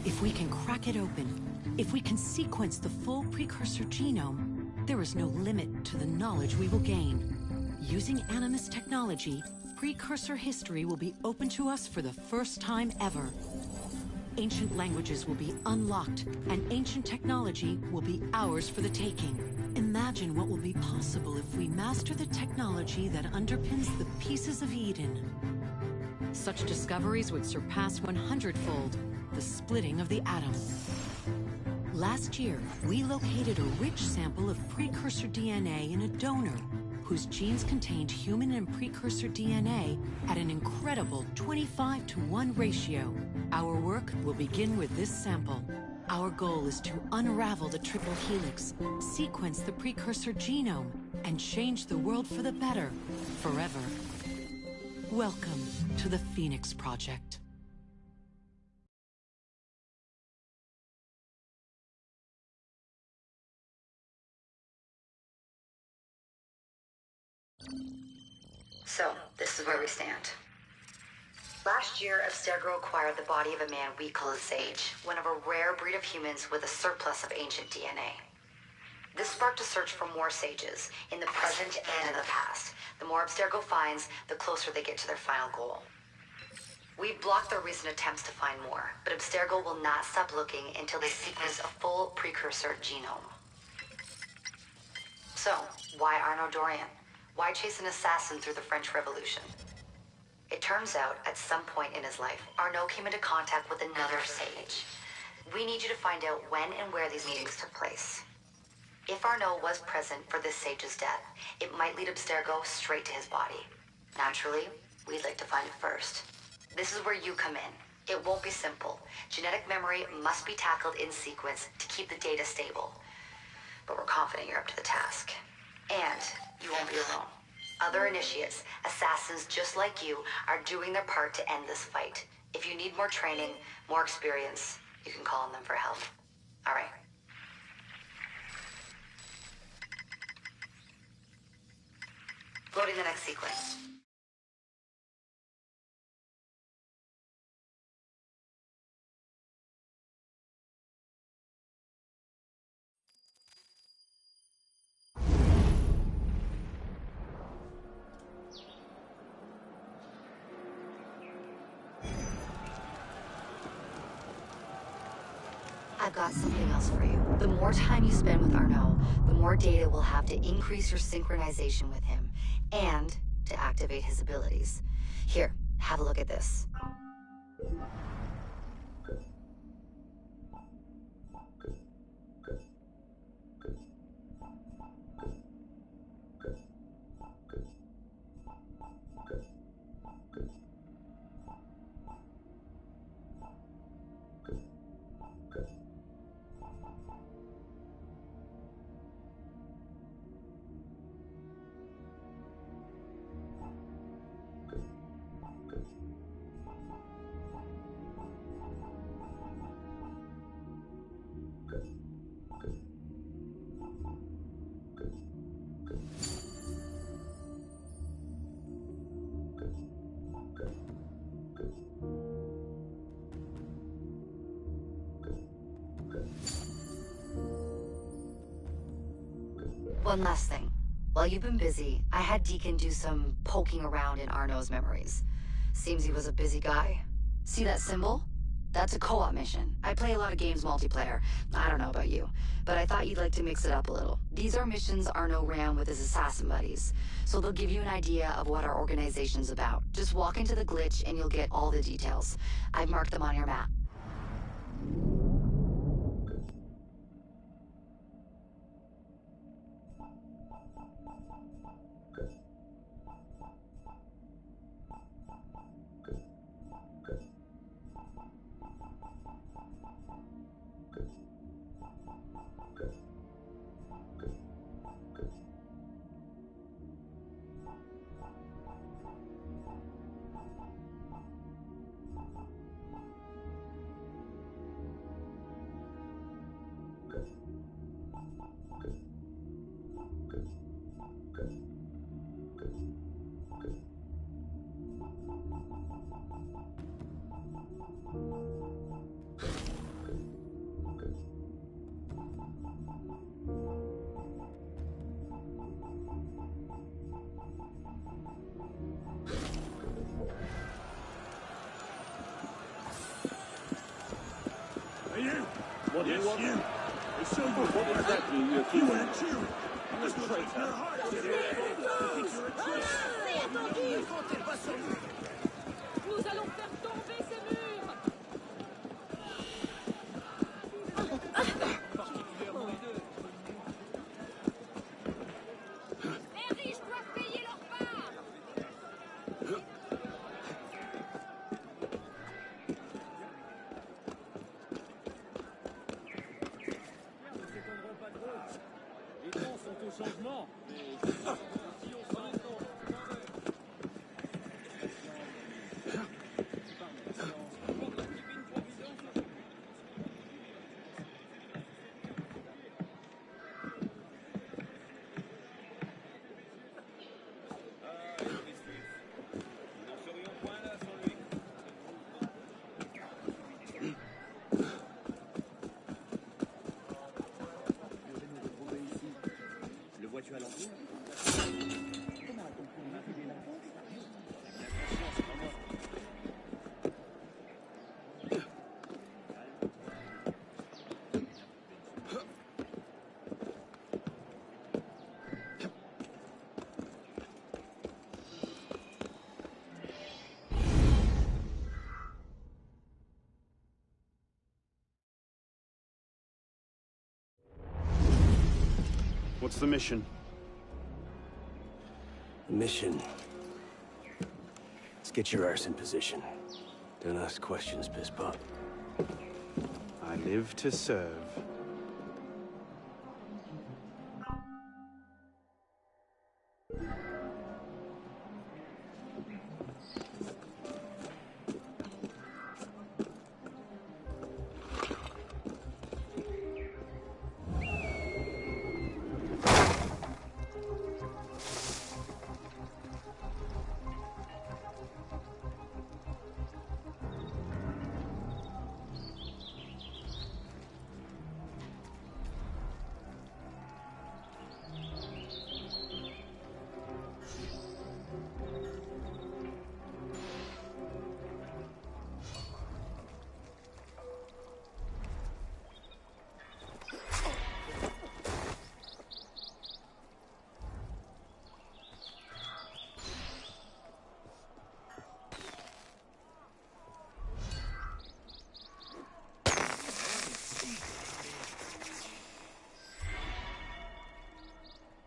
If we can crack it open, if we can sequence the full precursor genome, there is no limit to the knowledge we will gain. Using Animus technology, precursor history will be open to us for the first time ever. Ancient languages will be unlocked, and ancient technology will be ours for the taking. Imagine what will be possible if we master the technology that underpins the pieces of Eden. Such discoveries would surpass 100-fold the splitting of the atom. Last year, we located a rich sample of precursor DNA in a donor whose genes contained human and precursor DNA at an incredible 25-to-1 ratio. Our work will begin with this sample. Our goal is to unravel the triple helix, sequence the precursor genome, and change the world for the better, forever. Welcome to the Phoenix Project. So, this is where we stand. Last year, Abstergo acquired the body of a man we call a sage, one of a rare breed of humans with a surplus of ancient DNA. This sparked a search for more sages, in the present and in the past. The more Abstergo finds, the closer they get to their final goal. We've blocked their recent attempts to find more, but Abstergo will not stop looking until they sequence a full precursor genome. So, why Arnaud Dorian? Why chase an assassin through the French Revolution? It turns out, at some point in his life, Arnaud came into contact with another sage. We need you to find out when and where these meetings took place. If Arnaud was present for this sage's death, it might lead Abstergo straight to his body. Naturally, we'd like to find it first. This is where you come in. It won't be simple. Genetic memory must be tackled in sequence to keep the data stable. But we're confident you're up to the task. And you won't be alone. Other initiates, assassins just like you, are doing their part to end this fight. If you need more training, more experience, you can call on them for help. All right. Loading the next sequence. I've got something else for you. The more time you spend with Arnaud, the more data we'll have to increase your synchronization with him, and to activate his abilities. Here, have a look at this. One last thing. While you've been busy, I had Deacon do some poking around in Arnaud's memories. Seems he was a busy guy. See that symbol? That's a co-op mission. I play a lot of games multiplayer. I don't know about you, but I thought you'd like to mix it up a little. These are missions Arnaud ran with his assassin buddies, so they'll give you an idea of what our organization's about. Just walk into the glitch and you'll get all the details. I've marked them on your map. What do you want? You. It's so good. What exactly are you accusing? You weren't you. I'm a traitor. Nous allons faire tomber ces murs. Les riches doivent payer leur part. Les temps sont au changement. What's the mission? The mission. Let's get your arse in position. Don't ask questions, pisspot. I live to serve.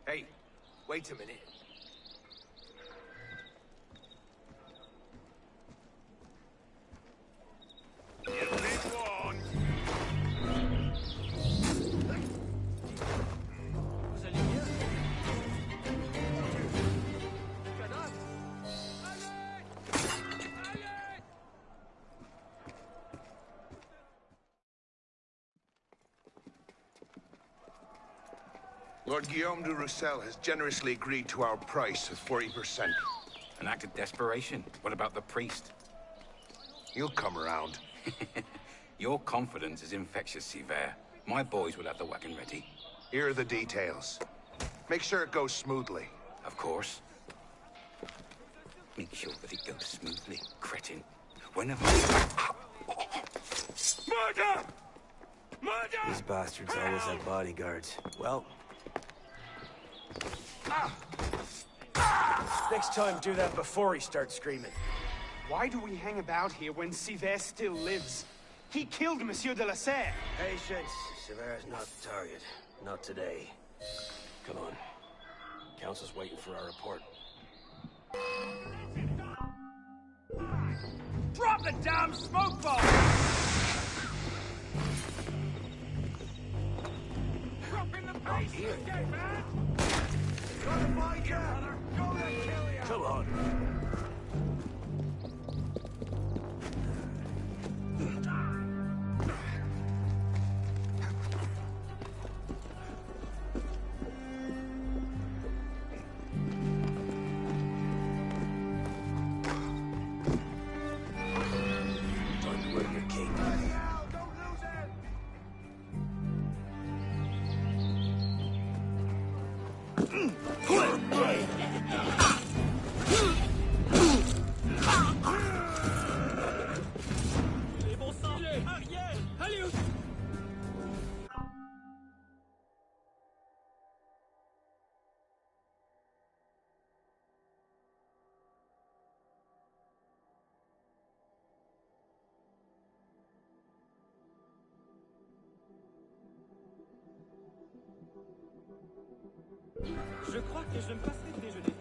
Hey, wait a minute. Lord Guillaume de Roussel has generously agreed to our price of 40%. An act of desperation. What about the priest? He'll come around. Your confidence is infectious, Sever. My boys will have the wagon ready. Here are the details. Make sure it goes smoothly. Of course. Make sure that it goes smoothly, cretin. When have I... Murder! Murder! These bastards always have bodyguards. Well... Next time, do that before he starts screaming. Why do we hang about here when Sever still lives? He killed Monsieur de la Serre. Patience. Sever's not the target. Not today. Come on. Council's waiting for our report. Drop the damn smoke bomb! Drop in the pace again, man! Gotta find you, brother! Gonna kill you! Come on. Je crois que je me passerai de déjeuner.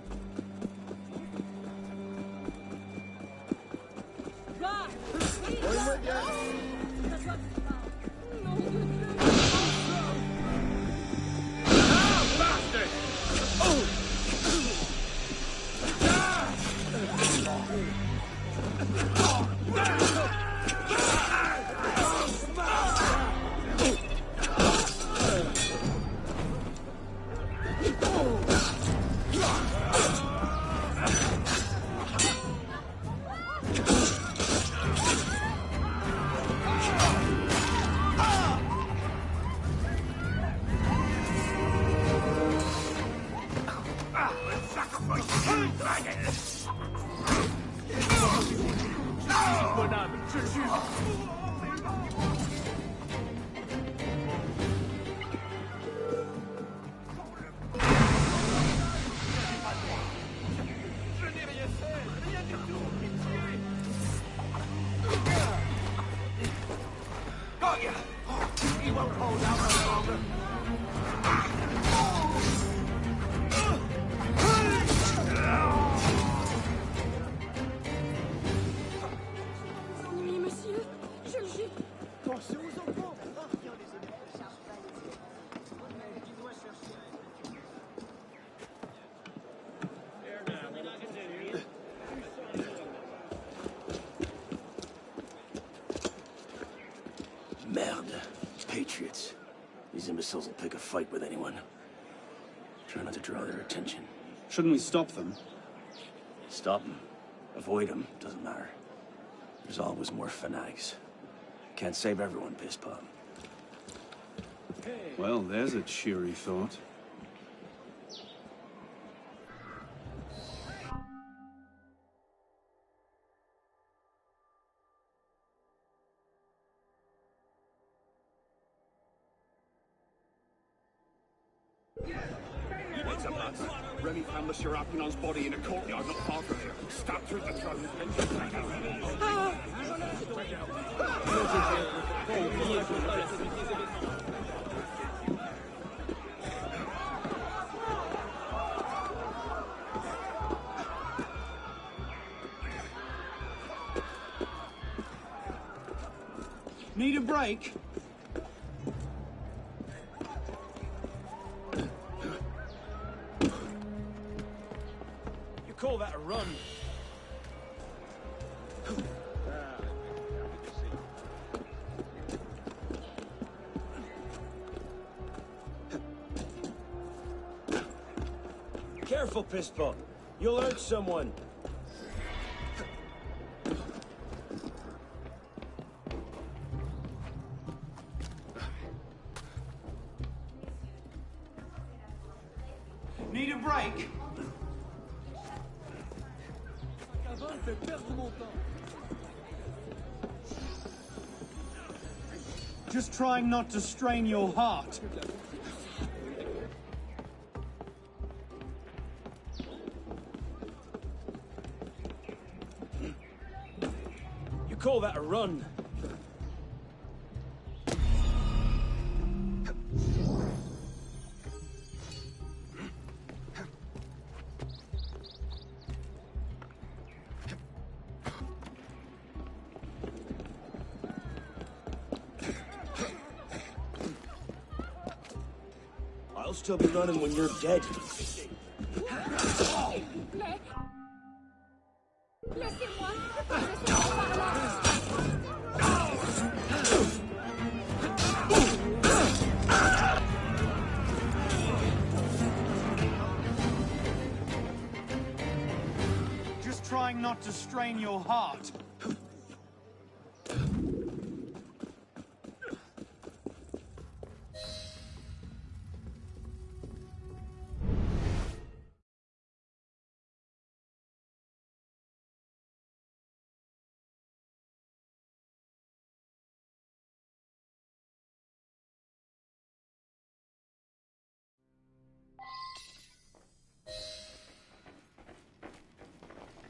Got ya! He won't hold out much longer. Oui, monsieur, je le jure. Attention aux enfants! Merde. Patriots. These imbeciles will pick a fight with anyone. Try not to draw their attention. Shouldn't we stop them? Stop them. Avoid them. Doesn't matter. There's always more fanatics. Can't save everyone, piss pop. Well, there's a cheery thought. It's a buzz. Remy found Monsieur Arpinon's body in a courtyard not far from here. Stabbed through the throat. Need a break? You call that a run? Careful, Pistol. You'll hurt someone. Need a break? Just trying not to strain your heart. You call that a run? I'll still be running when you're dead. Just trying not to strain your heart.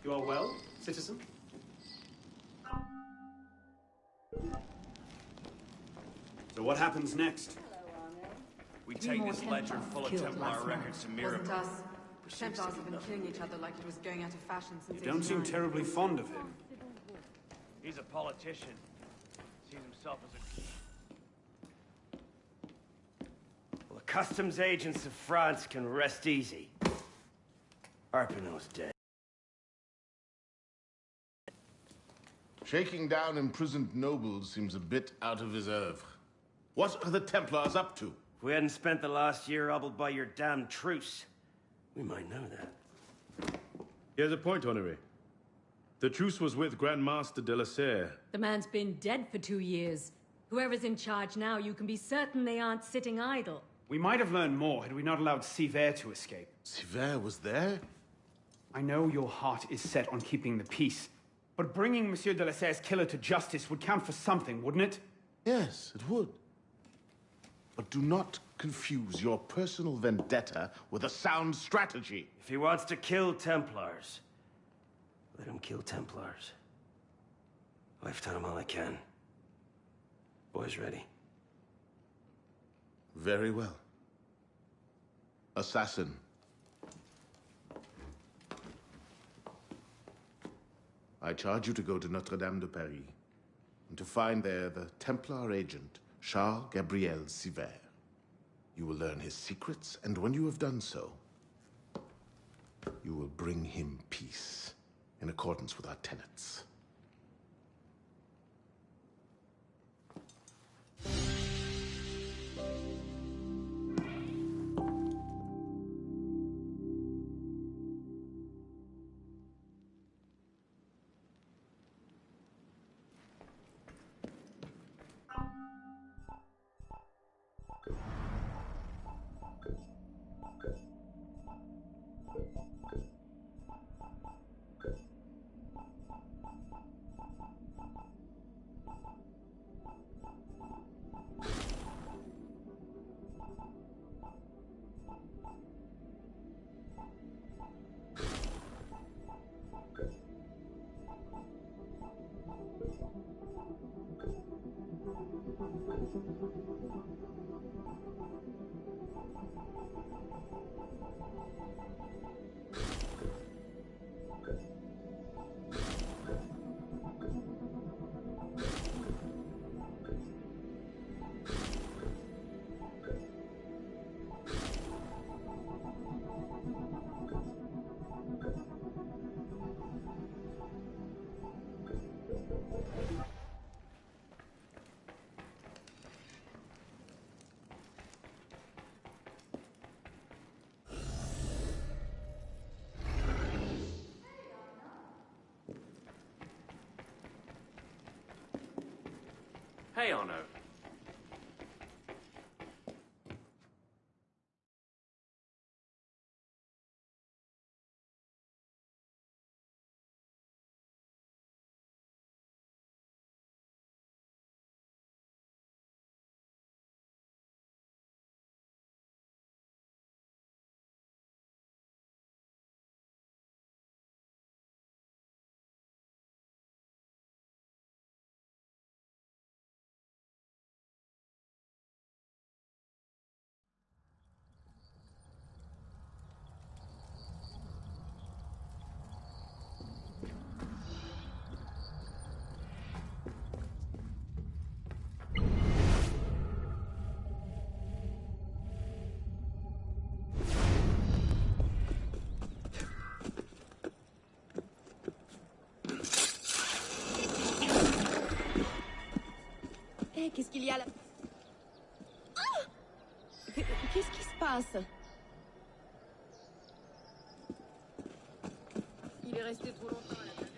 You are well, citizen? So what happens next? We take this ledger full of Templar records to Miracle. Wasn't us. Templars have been killing each other like it was going out of fashion since You don't seem 89. terribly fond of him. He's a politician. Sees himself as a... Well, the customs agents of France can rest easy. Arpinon's dead. Shaking down imprisoned nobles seems a bit out of his oeuvre. What are the Templars up to? If we hadn't spent the last year hobbled by your damn truce, we might know that. He has a point, Honoré. The truce was with Grand Master de la Serre. The man's been dead for 2 years. Whoever's in charge now, you can be certain they aren't sitting idle. We might have learned more had we not allowed Sivert to escape. Sivert was there? I know your heart is set on keeping the peace, but bringing Monsieur de la Serre's killer to justice would count for something, wouldn't it? Yes, it would. But do not confuse your personal vendetta with a sound strategy. If he wants to kill Templars, let him kill Templars. I've done him all I can. Boys ready? Very well. Assassin. I charge you to go to Notre-Dame de Paris and to find there the Templar agent, Charles Gabriel Siver. You will learn his secrets, and when you have done so, you will bring him peace in accordance with our tenets. Hey, Arno. Qu'est-ce qu'il y a là? Ah! Qu'est-ce qui se passe? Il est resté trop longtemps à la taverne.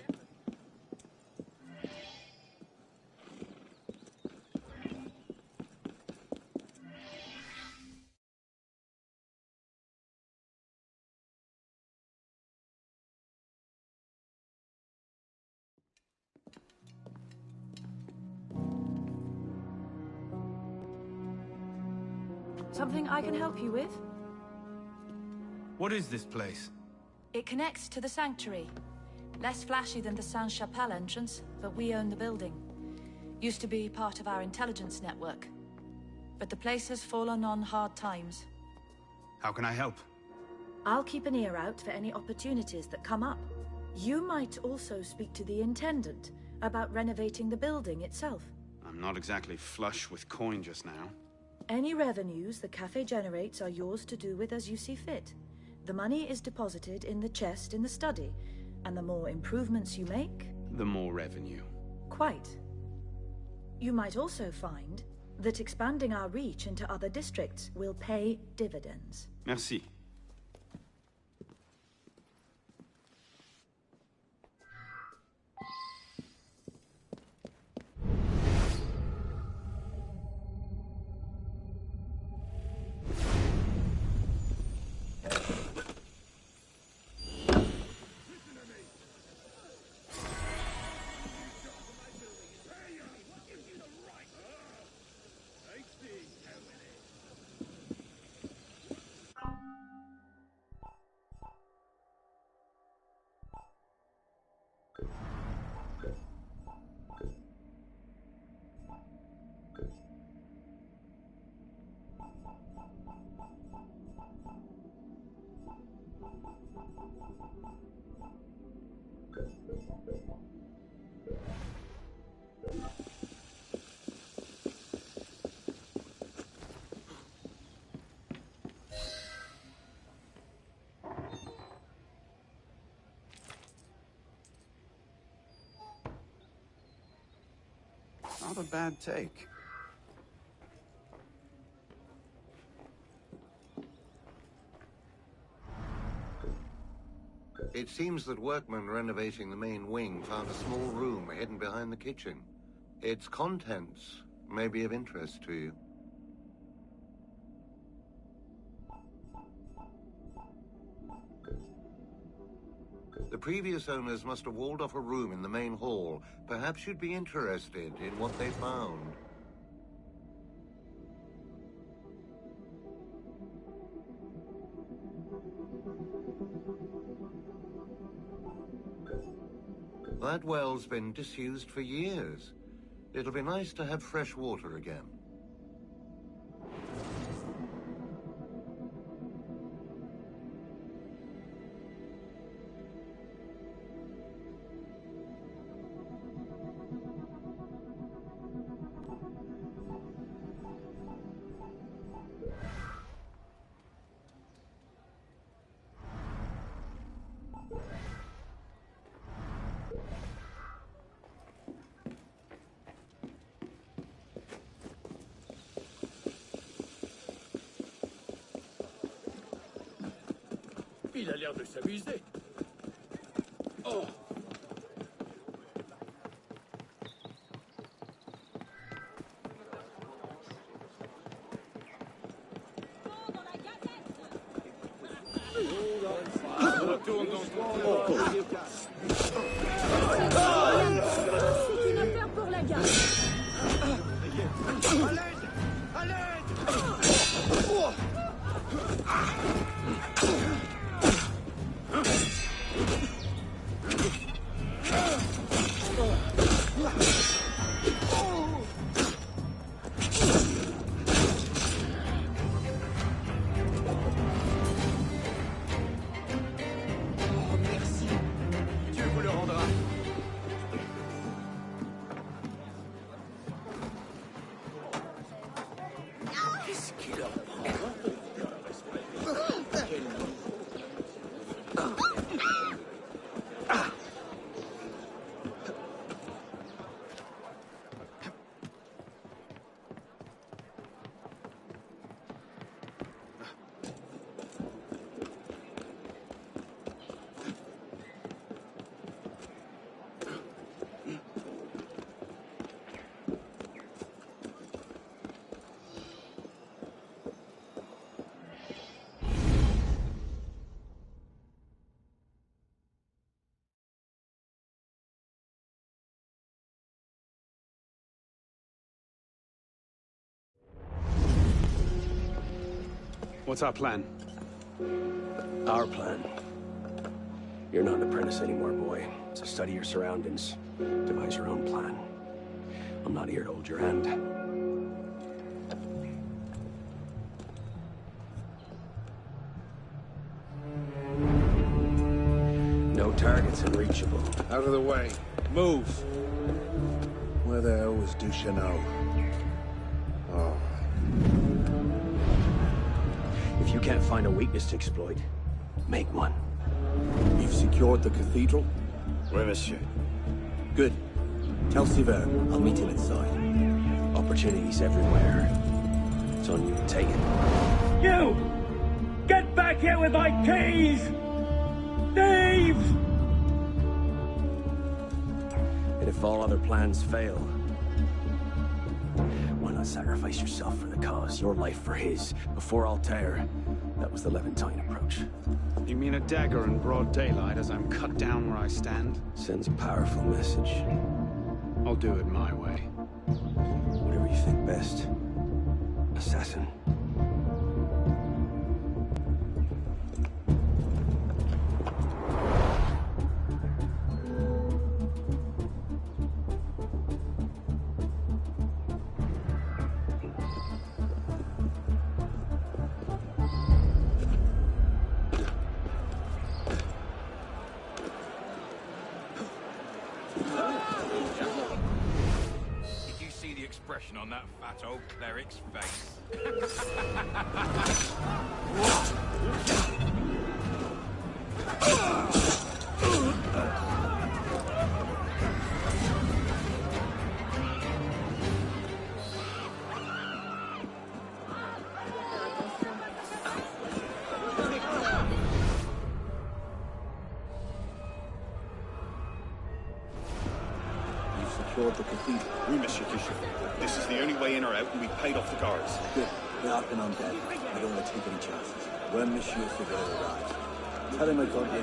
Something I can help you with? What is this place? It connects to the sanctuary. Less flashy than the Sainte-Chapelle entrance, but we own the building. Used to be part of our intelligence network. But the place has fallen on hard times. How can I help? I'll keep an ear out for any opportunities that come up. You might also speak to the Intendant about renovating the building itself. I'm not exactly flush with coin just now. Any revenues the cafe generates are yours to do with as you see fit. The money is deposited in the chest in the study, and the more improvements you make... the more revenue. Quite. You might also find that expanding our reach into other districts will pay dividends. Merci. Not a bad take. It seems that workmen renovating the main wing found a small room hidden behind the kitchen. Its contents may be of interest to you. The previous owners must have walled off a room in the main hall. Perhaps you'd be interested in what they found. That well's been disused for years. It'll be nice to have fresh water again. Il a l'air de s'amuser. Oh! Retourne dans ton C'est une affaire pour la gare. À l'aide! À l'aide! What's our plan? Our plan? You're not an apprentice anymore, boy. So study your surroundings. Devise your own plan. I'm not here to hold your hand. No targets unreachable. Out of the way. Move. Where the hell was Duchesneau? Oh. If you can't find a weakness to exploit, make one. You've secured the cathedral? Oui, monsieur. Good. Tell Sivert. I'll meet him inside. Opportunities everywhere. It's on you to take it. You! Get back here with my keys! Thieves! And if all other plans fail, why not sacrifice yourself for the cause, your life for his? Before Altair, that was the Levantine approach. You mean a dagger in broad daylight as I'm cut down where I stand? Sends a powerful message. I'll do it my way. Whatever you think best, assassin. on that fat old cleric's face. Secured the cathedral. Oui, Monsieur Bishop. This is the only way in or out, and we paid off the guards. Good. We're acting on dead. I don't want to take any chances. When Monsieur Figueroa arrives, tell him I thought you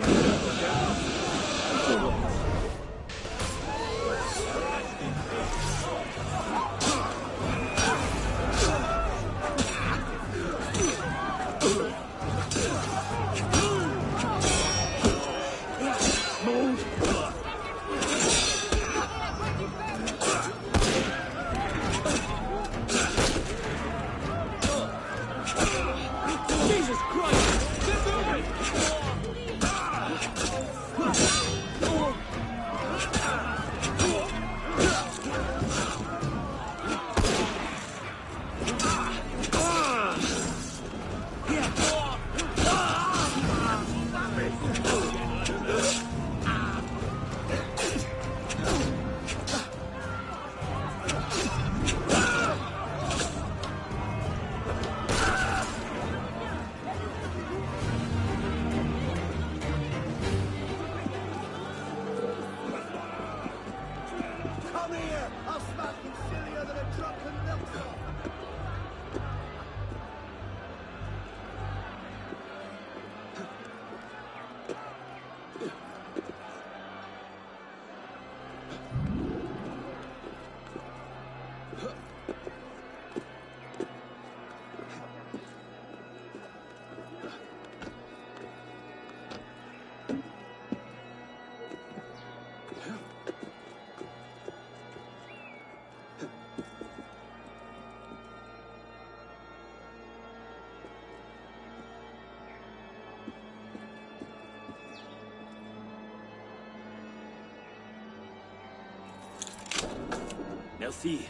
Merci.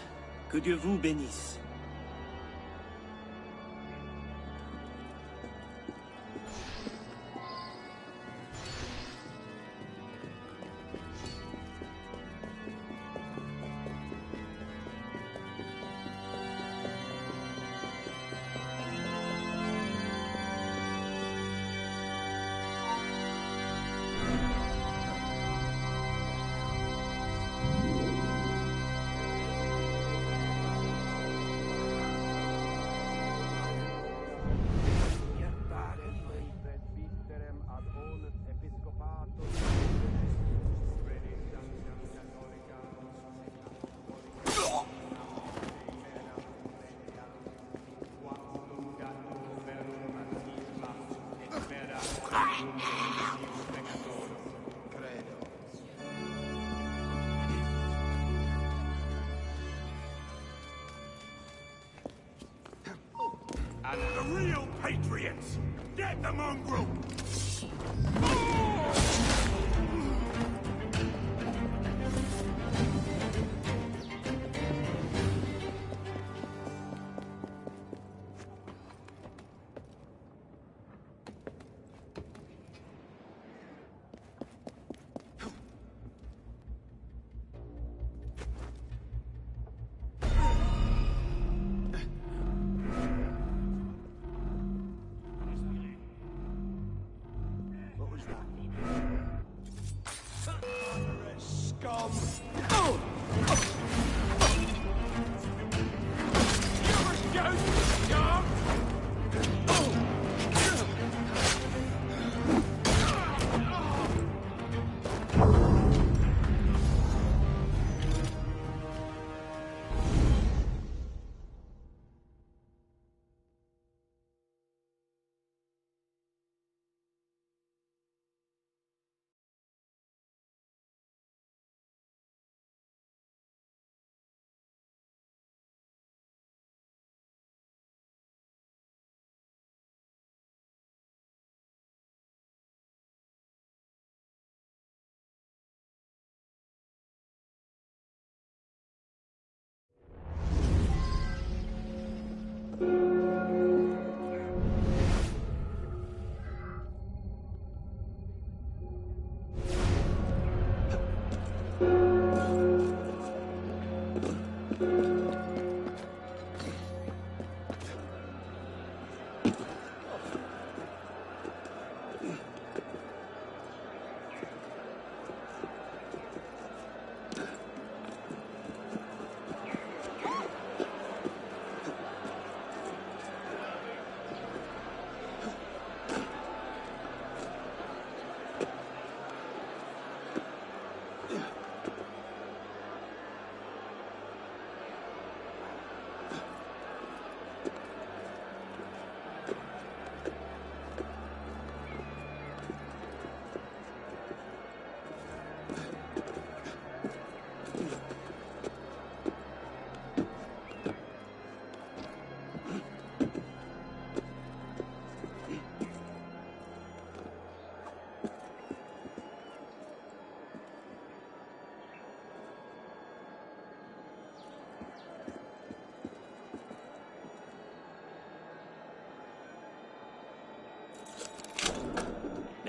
Que Dieu vous bénisse. And the real patriots! Get the mongrel!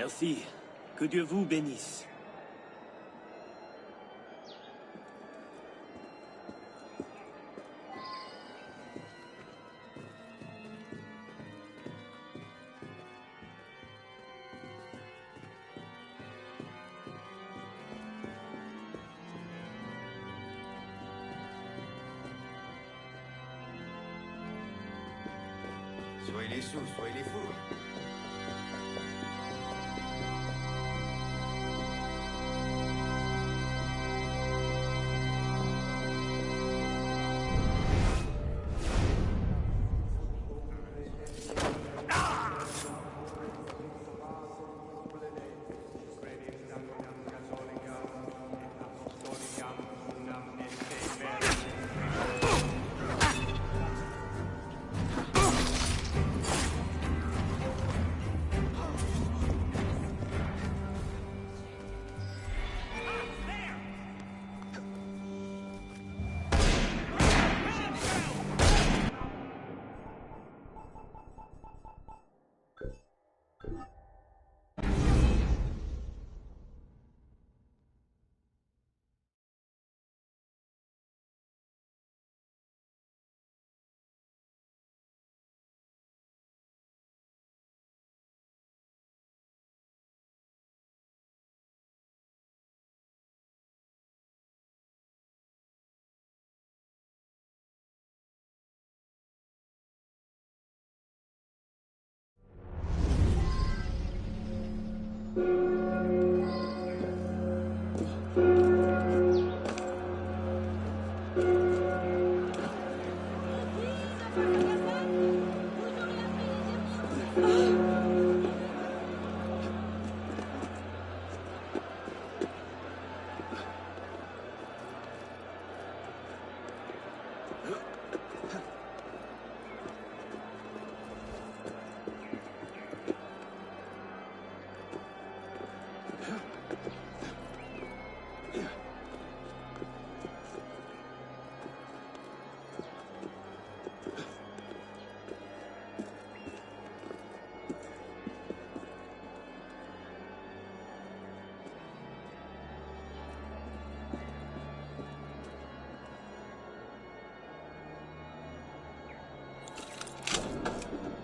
Merci. Que Dieu vous bénisse. Soyez les sous, soyez les fous.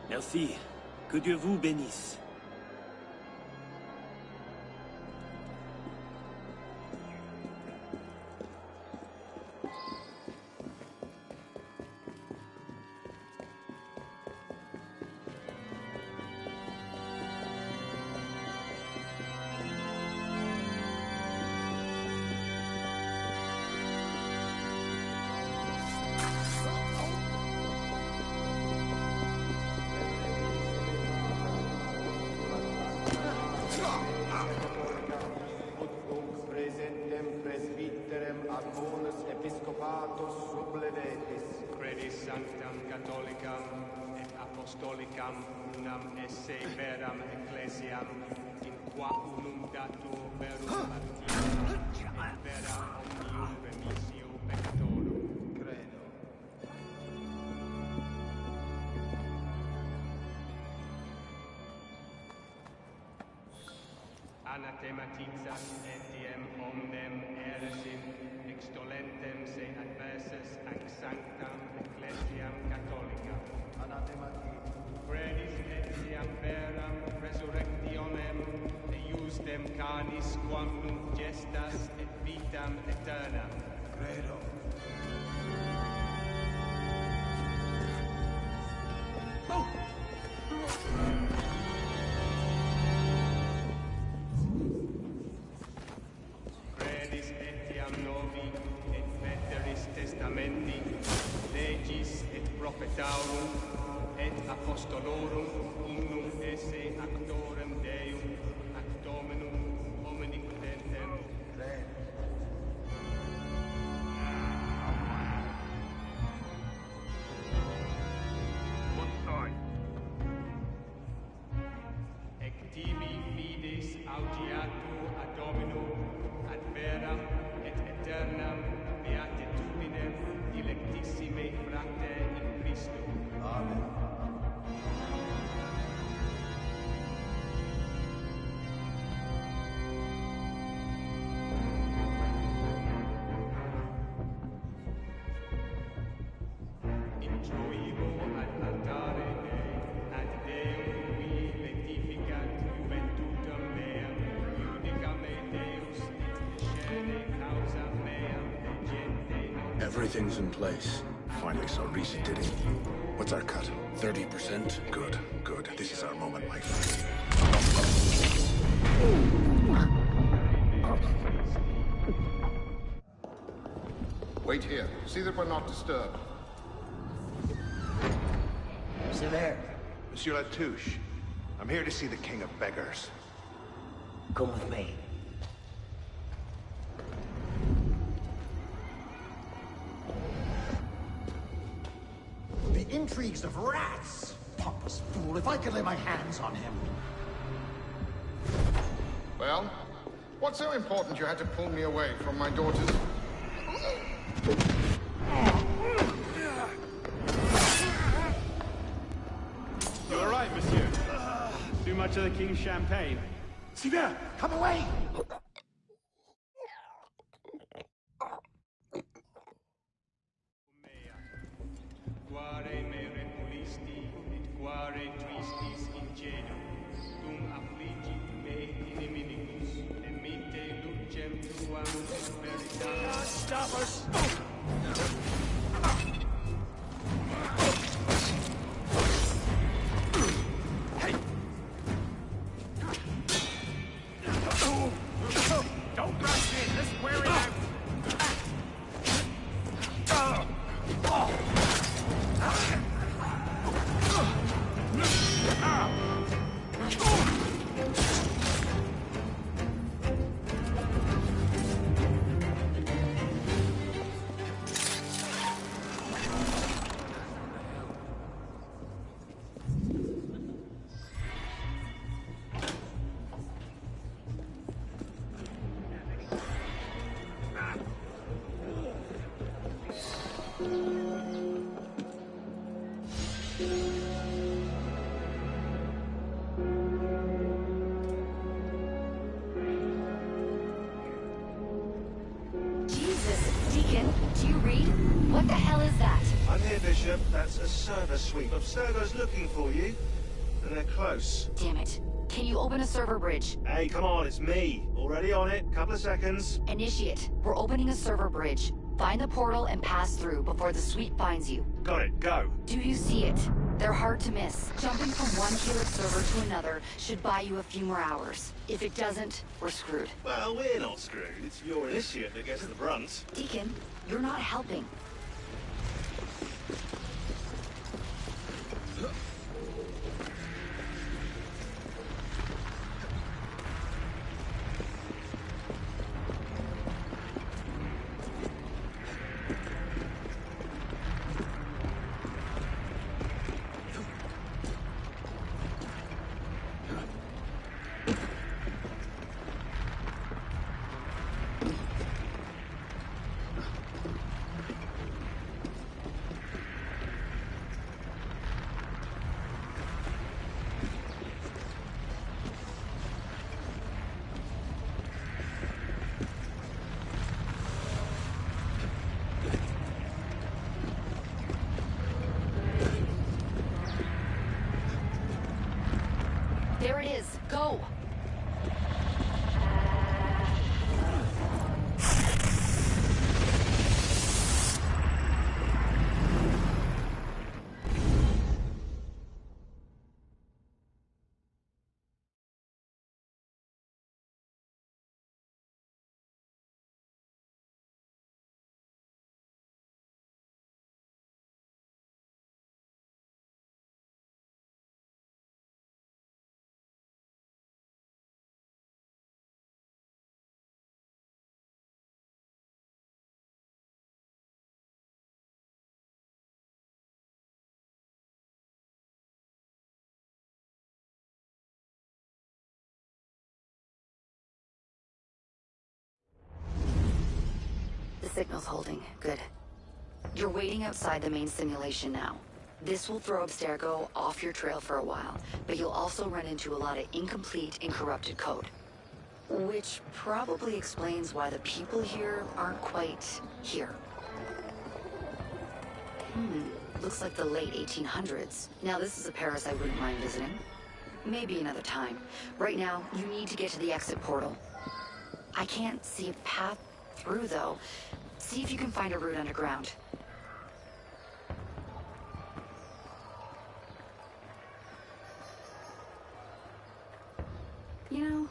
Merci. Que Dieu vous bénisse. Apostolicam unam esse veram ecclesiam in qua unum datur verum artium et vera omnium remissio peccatorum credo. Anathematizat etiam omnem heresim extolentem se adversus ac sanctam ecclesiam catholicam. Credis etiam veram resurrectionem eiusdem canis quam nunc gestas et vitam aeternam. Credo. Credis etiam novi et veteris testamenti legis et prophetarum et apostolorum unum esse actorem Deum ac Dominum omnipotentem ec tibi fides audiatur ad Dominum ad veram et aeternam beatitudinem dilectissime frater in Christo. Amen. Everything's in place. Finally saw Risi, did he? What's our cut? 30%. Good, good. This is our moment, my friend. Wait here. See that we're not disturbed. Sévère. Monsieur Latouche, I'm here to see the King of Beggars. Come with me. The intrigues of rats! Pompous fool, if I could lay my hands on him. Well, what's so important you had to pull me away from my daughters? You all right, monsieur? Too much of the king's champagne? Sylvain, come away! Quare me repulisti, et quare tristis ingenio, dum affligit me iniminicus, emite lucem tuam veritas. Stop us! Hey! Don't rush in, let's wear it out! What the hell is that? I'm here, Bishop. That's a server sweep. Abstergo's looking for you. And they're close. Damn it. Can you open a server bridge? Hey, come on, it's me. Already on it. Couple of seconds. Initiate. We're opening a server bridge. Find the portal and pass through before the sweep finds you. Got it. Go. Do you see it? They're hard to miss. Jumping from one Helix server to another should buy you a few more hours. If it doesn't, we're screwed. Well, we're not screwed. It's your initiate that gets the brunt. Deacon, you're not helping. There it is. Go! The signal's holding. Good. You're waiting outside the main simulation now. This will throw Abstergo off your trail for a while, but you'll also run into a lot of incomplete and corrupted code. Which probably explains why the people here aren't quite here. Looks like the late 1800s. Now this is a Paris I wouldn't mind visiting. Maybe another time. Right now, you need to get to the exit portal. I can't see a path through, though. See if you can find a route underground. You know...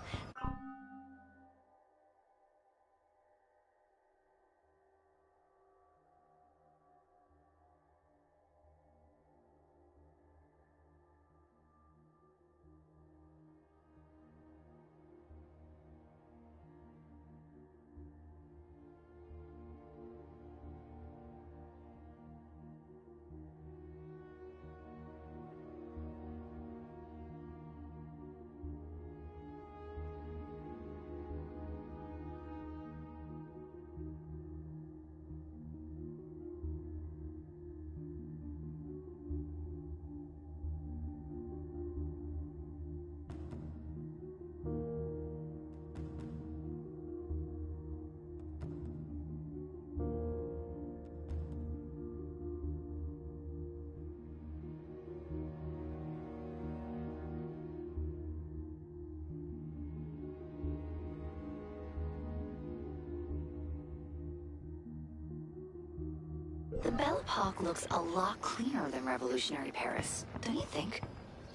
The Belle Époque looks a lot cleaner than revolutionary Paris, don't you think?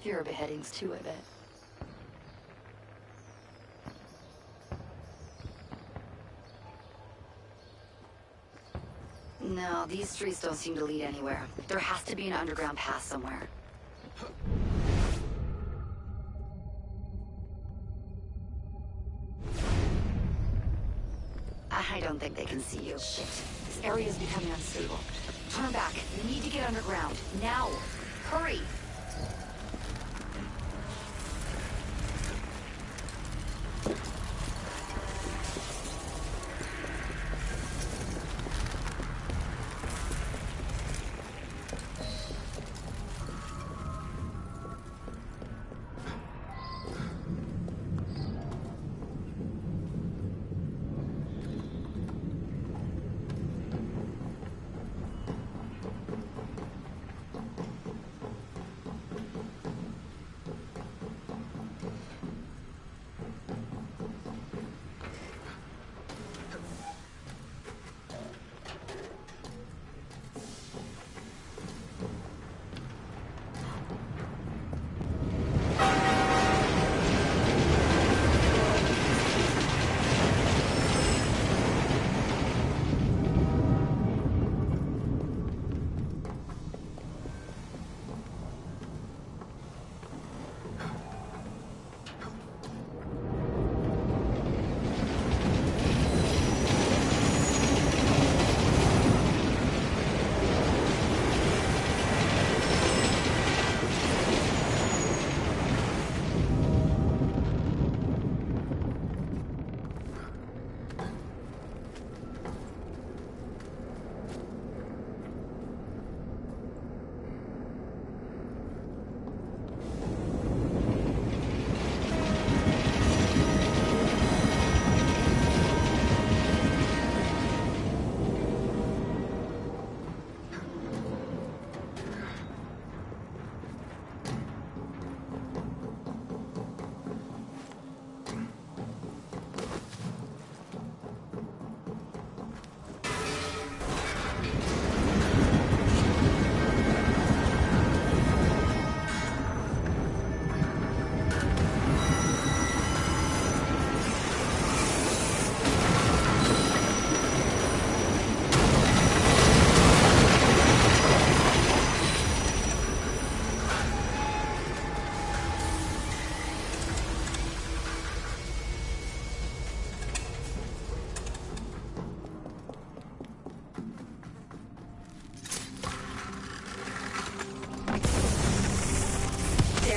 Fewer beheadings too, I bet. No, these streets don't seem to lead anywhere. There has to be an underground path somewhere. I don't think they can see you. Shit. This area is becoming unstable. Turn back. You need to get underground. Now! Hurry!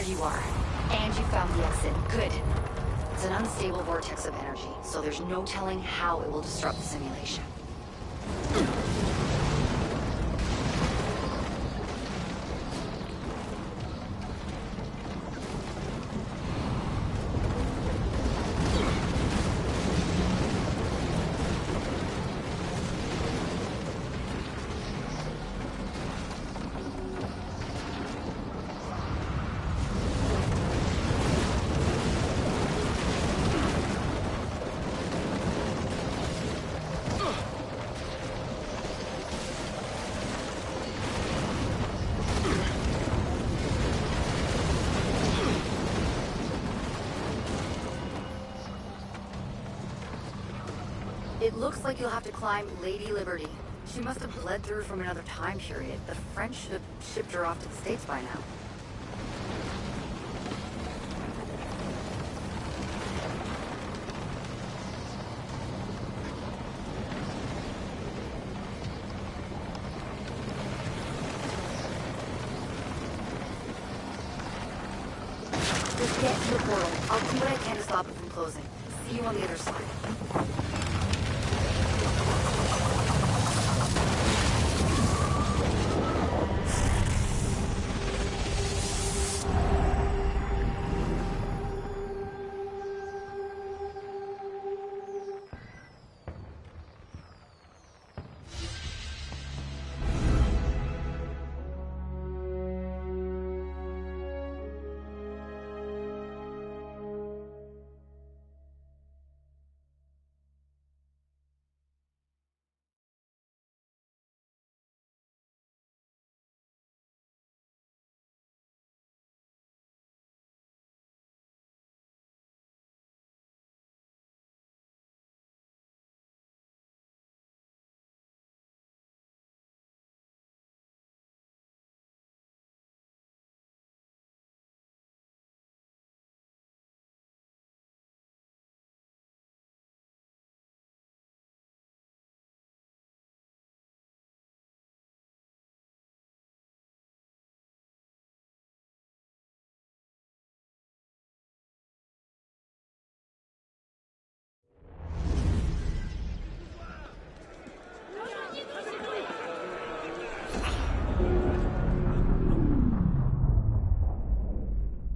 You are. And you found the exit. Good. It's an unstable vortex of energy, so there's no telling how it will disrupt the simulation. It looks like you'll have to climb Lady Liberty. She must have bled through from another time period. The French should have shipped her off to the States by now. Just get to the portal. I'll do what I can to stop it from closing. See you on the other side.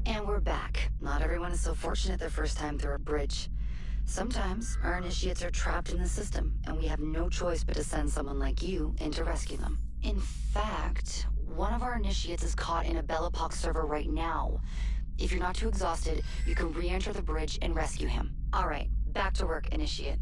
And we're back. Not everyone is so fortunate their first time through a bridge. Sometimes our initiates are trapped in the system, and we have no choice but to send someone like you in to rescue them. In fact, one of our initiates is caught in a Bellapox server right now. If you're not too exhausted, you can re-enter the bridge and rescue him. All right, back to work, initiate.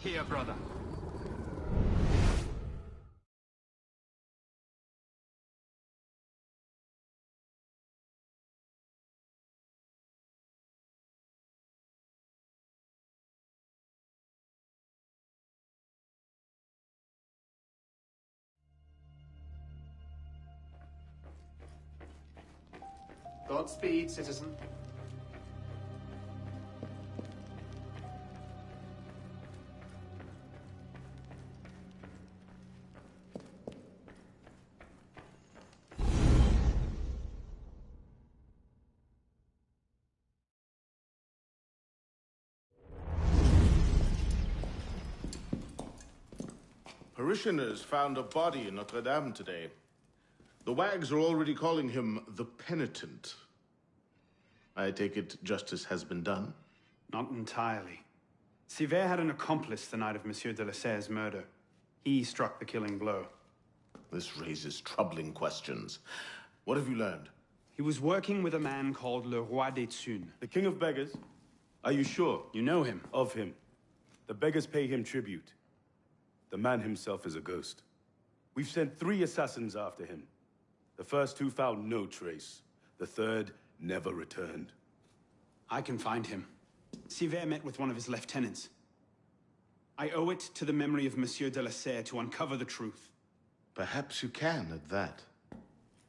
Here, brother. Godspeed, citizen. Parishioners found a body in Notre Dame today. The wags are already calling him the Penitent. I take it justice has been done? Not entirely. Sivert had an accomplice the night of Monsieur de la Serre's murder. He struck the killing blow. This raises troubling questions. What have you learned? He was working with a man called Le Roi des Thunes. The King of Beggars? Are you sure? You know him? Of him. The beggars pay him tribute. The man himself is a ghost. We've sent 3 assassins after him. The first 2 found no trace. The third never returned. I can find him. Sivert met with one of his lieutenants. I owe it to the memory of Monsieur de la Serre to uncover the truth. Perhaps you can at that.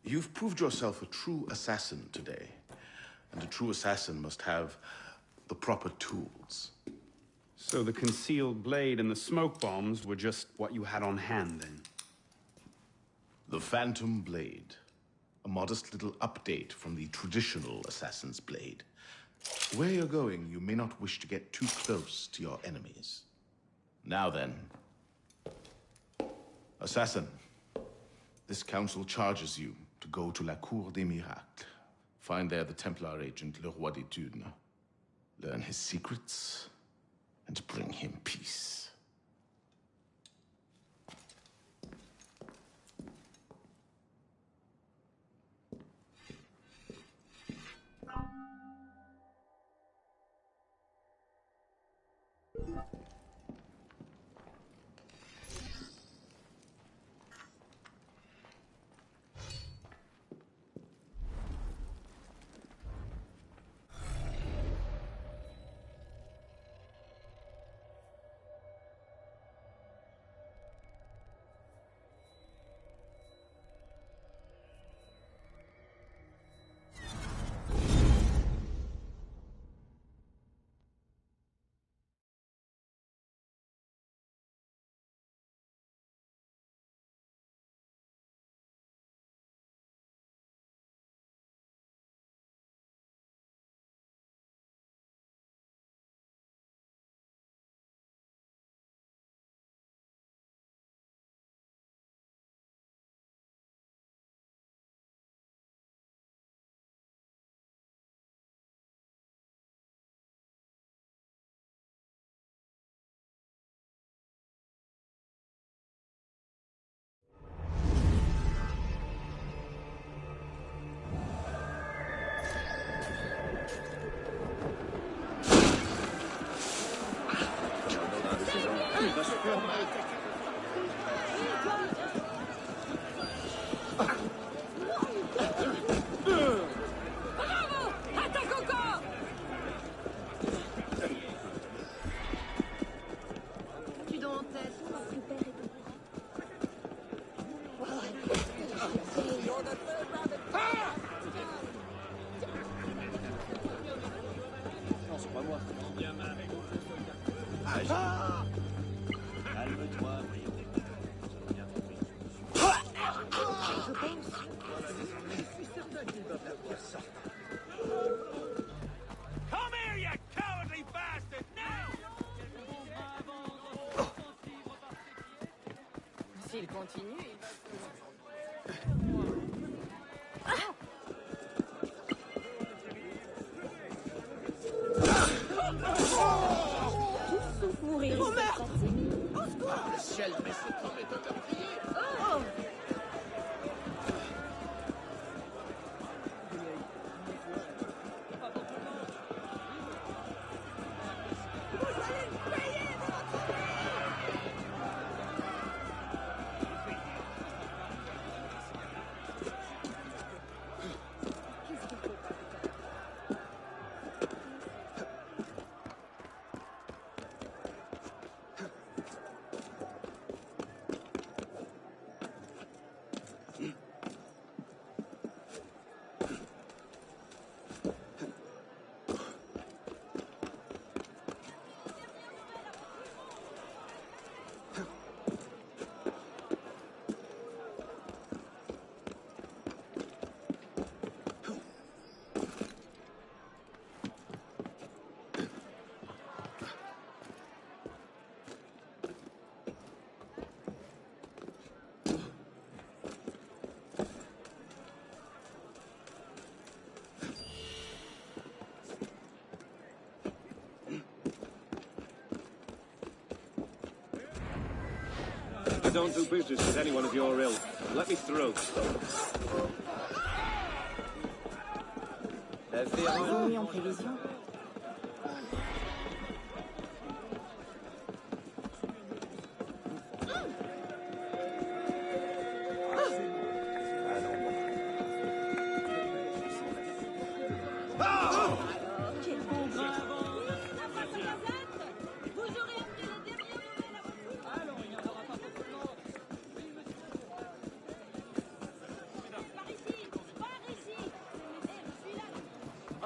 You've proved yourself a true assassin today. And a true assassin must have the proper tools. So the concealed blade and the smoke bombs were just what you had on hand, then? The Phantom Blade. A modest little update from the traditional assassin's blade. Where you're going, you may not wish to get too close to your enemies. Now then. Assassin, this council charges you to go to La Cour des Miracles. Find there the Templar agent, Le Roi des Thunes. Learn his secrets, and bring him peace. Come here, you cowardly bastard! Now! S'il continue, il va tous mourir. Oh merde! Le ciel, mais cet homme est un meurtrier! Oh! Vous allez me payer de votre vie! I don't do business with anyone of your ilk. Let me through. Mis en prévision.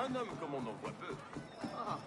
Un homme comme on en voit peu. Ah.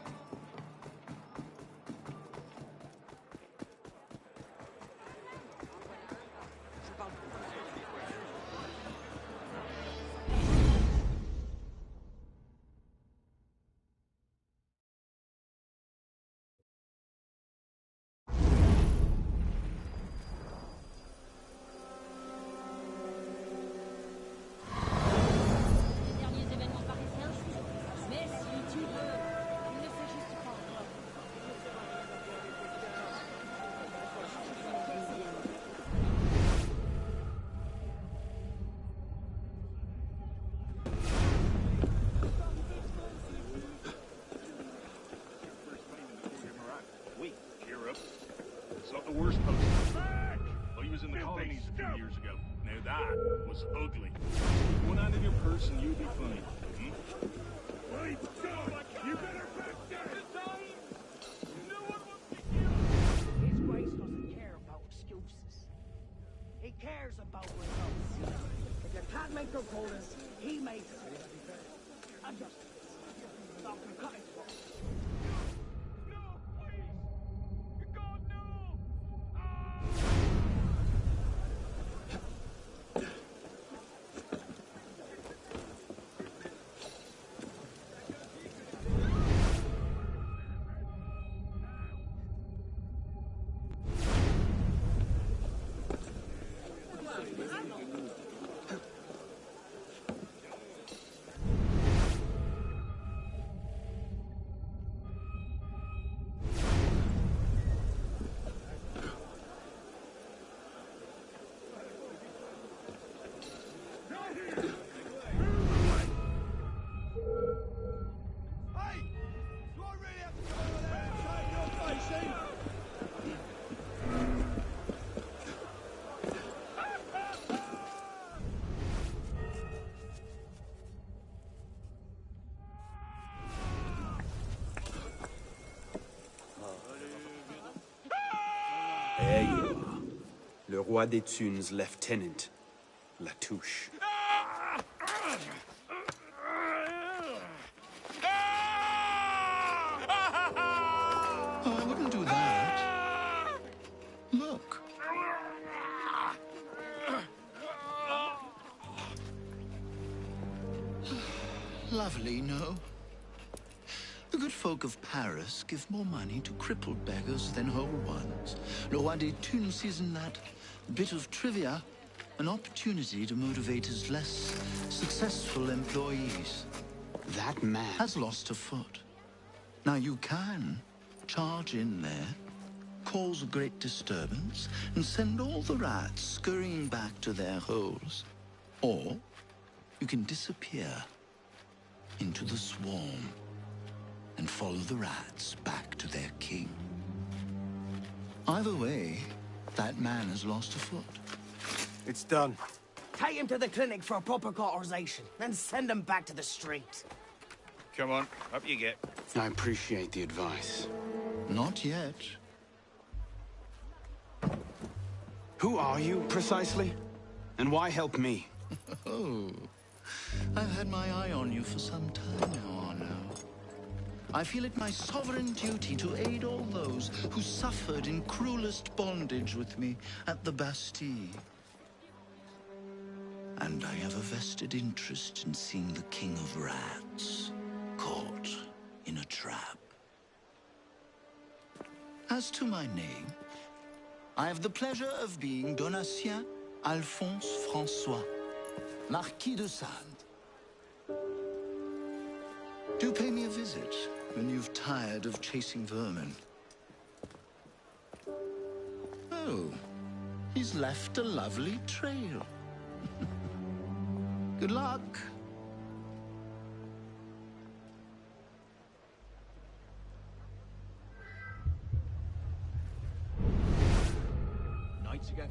Not the worst poster. Well, he was in the colonies a few years ago. Now that was ugly. One hand in your purse and you'll be fine. Wait, you better back down. No one wants to kill. His Grace doesn't care about excuses. He cares about results. If you can't make your quotas, he makes them. And just stop and cut it. There you are. Le Roi des Thunes' lieutenant, Latouche. Oh, I wouldn't do that. Look. Lovely, no? The good folk of Paris give more money to crippled beggars than whole ones. Le Roi des Thunes sees in that bit of trivia an opportunity to motivate his less successful employees. That man has lost a foot. Now you can charge in there, cause a great disturbance, and send all the rats scurrying back to their holes. Or you can disappear into the swarm and follow the rats back to their king. Either way, that man has lost a foot. It's done. Take him to the clinic for a proper cauterization, then send him back to the street. Come on, up you get. I appreciate the advice. Not yet. Who are you, precisely? And why help me? Oh, I've had my eye on you for some time now, Arno. I feel it my sovereign duty to aid all those who suffered in cruelest bondage with me at the Bastille. And I have a vested interest in seeing the King of Rats caught in a trap. As to my name, I have the pleasure of being Donatien Alphonse François, Marquis de Sade. Do pay me a visit when you've tired of chasing vermin. Oh, he's left a lovely trail. Good luck. Nights ago.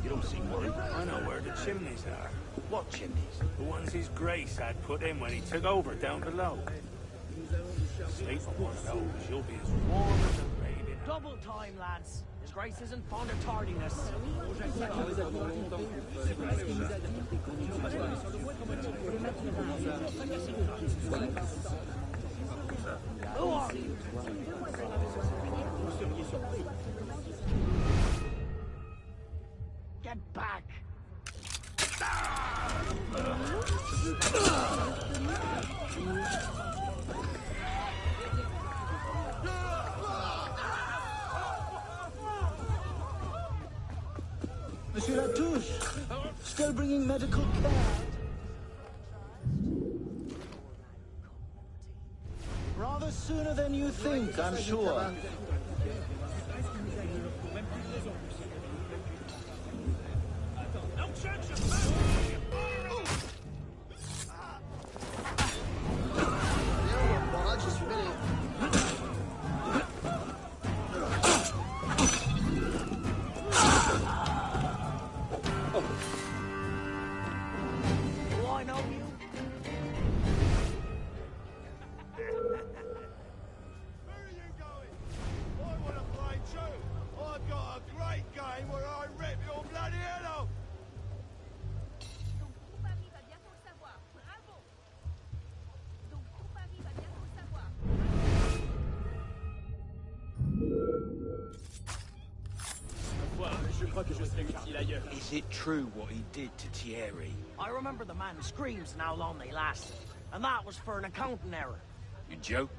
You don't seem worried. I know where the chimneys are. What chimneys? The ones his Grace had put in when he took over down below. Sleep on one of those, you'll be as warm as a baby. Double time, lads. His Grace isn't fond of tardiness. Who are you? Get back! Monsieur Latouche, still bringing medical care. Rather sooner than you think, I'm sure. Is it true what he did to Thierry? I remember the man's screams and how long they lasted. And that was for an accounting error. You joke?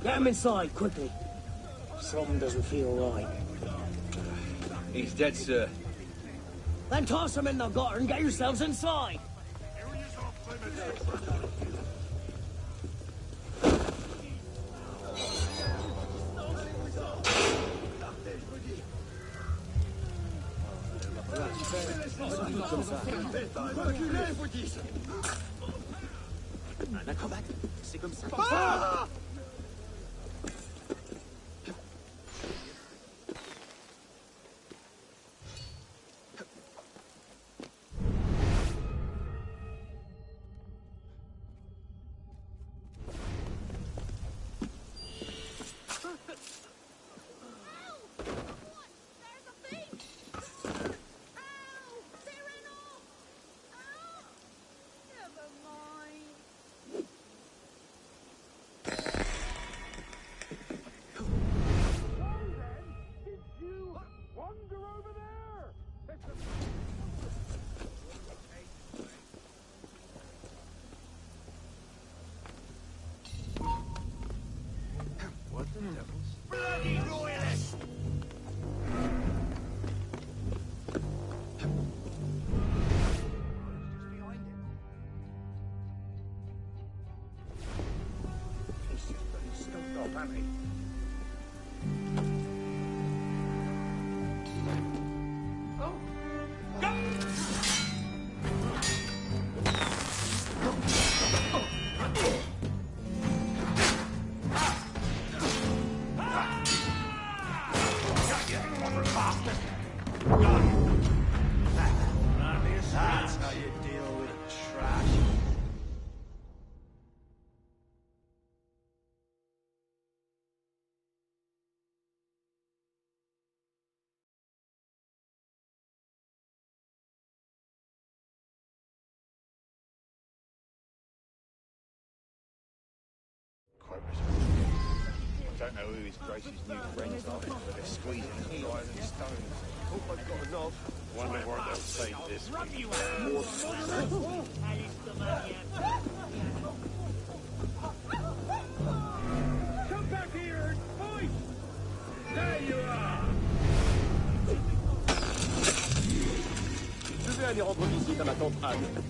Get him inside, quickly. Something doesn't feel right. He's dead, sir. Then toss him in the gutter and get yourselves inside. L'acrobate, c'est comme ça. Ah! Don't know who his Grace's new friends are, but they're squeezing as tight as stones. Hope I've got enough. Wonder where they'll take this Come back here and fight! There you are! Je vais aller rendre visite à ma tante Anne.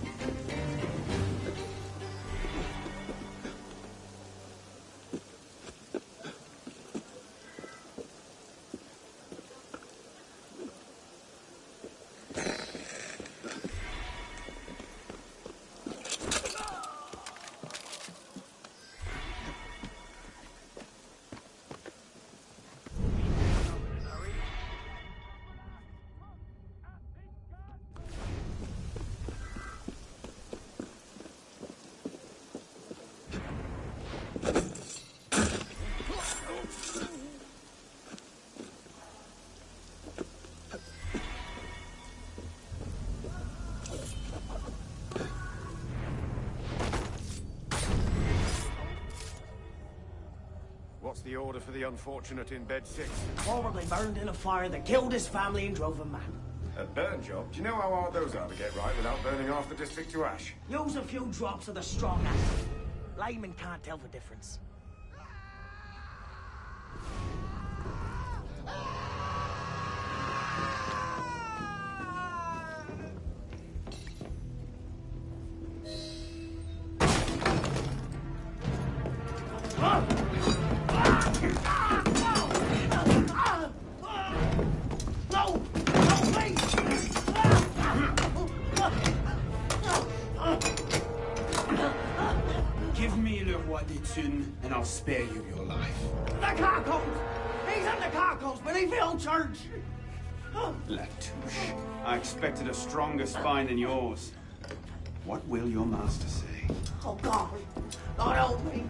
What's the order for the unfortunate in bed 6? Horribly burned in a fire that killed his family and drove him mad. A burn job? Do you know how hard those are to get right without burning half the district to ash? Use a few drops of the strong acid. Laymen can't tell the difference. Give me le roi des thunes, and I'll spare you your life. The carcos! He's in the carcos beneath the old church! Latouche, I expected a stronger spine than yours. What will your master say? Oh, God. God help me.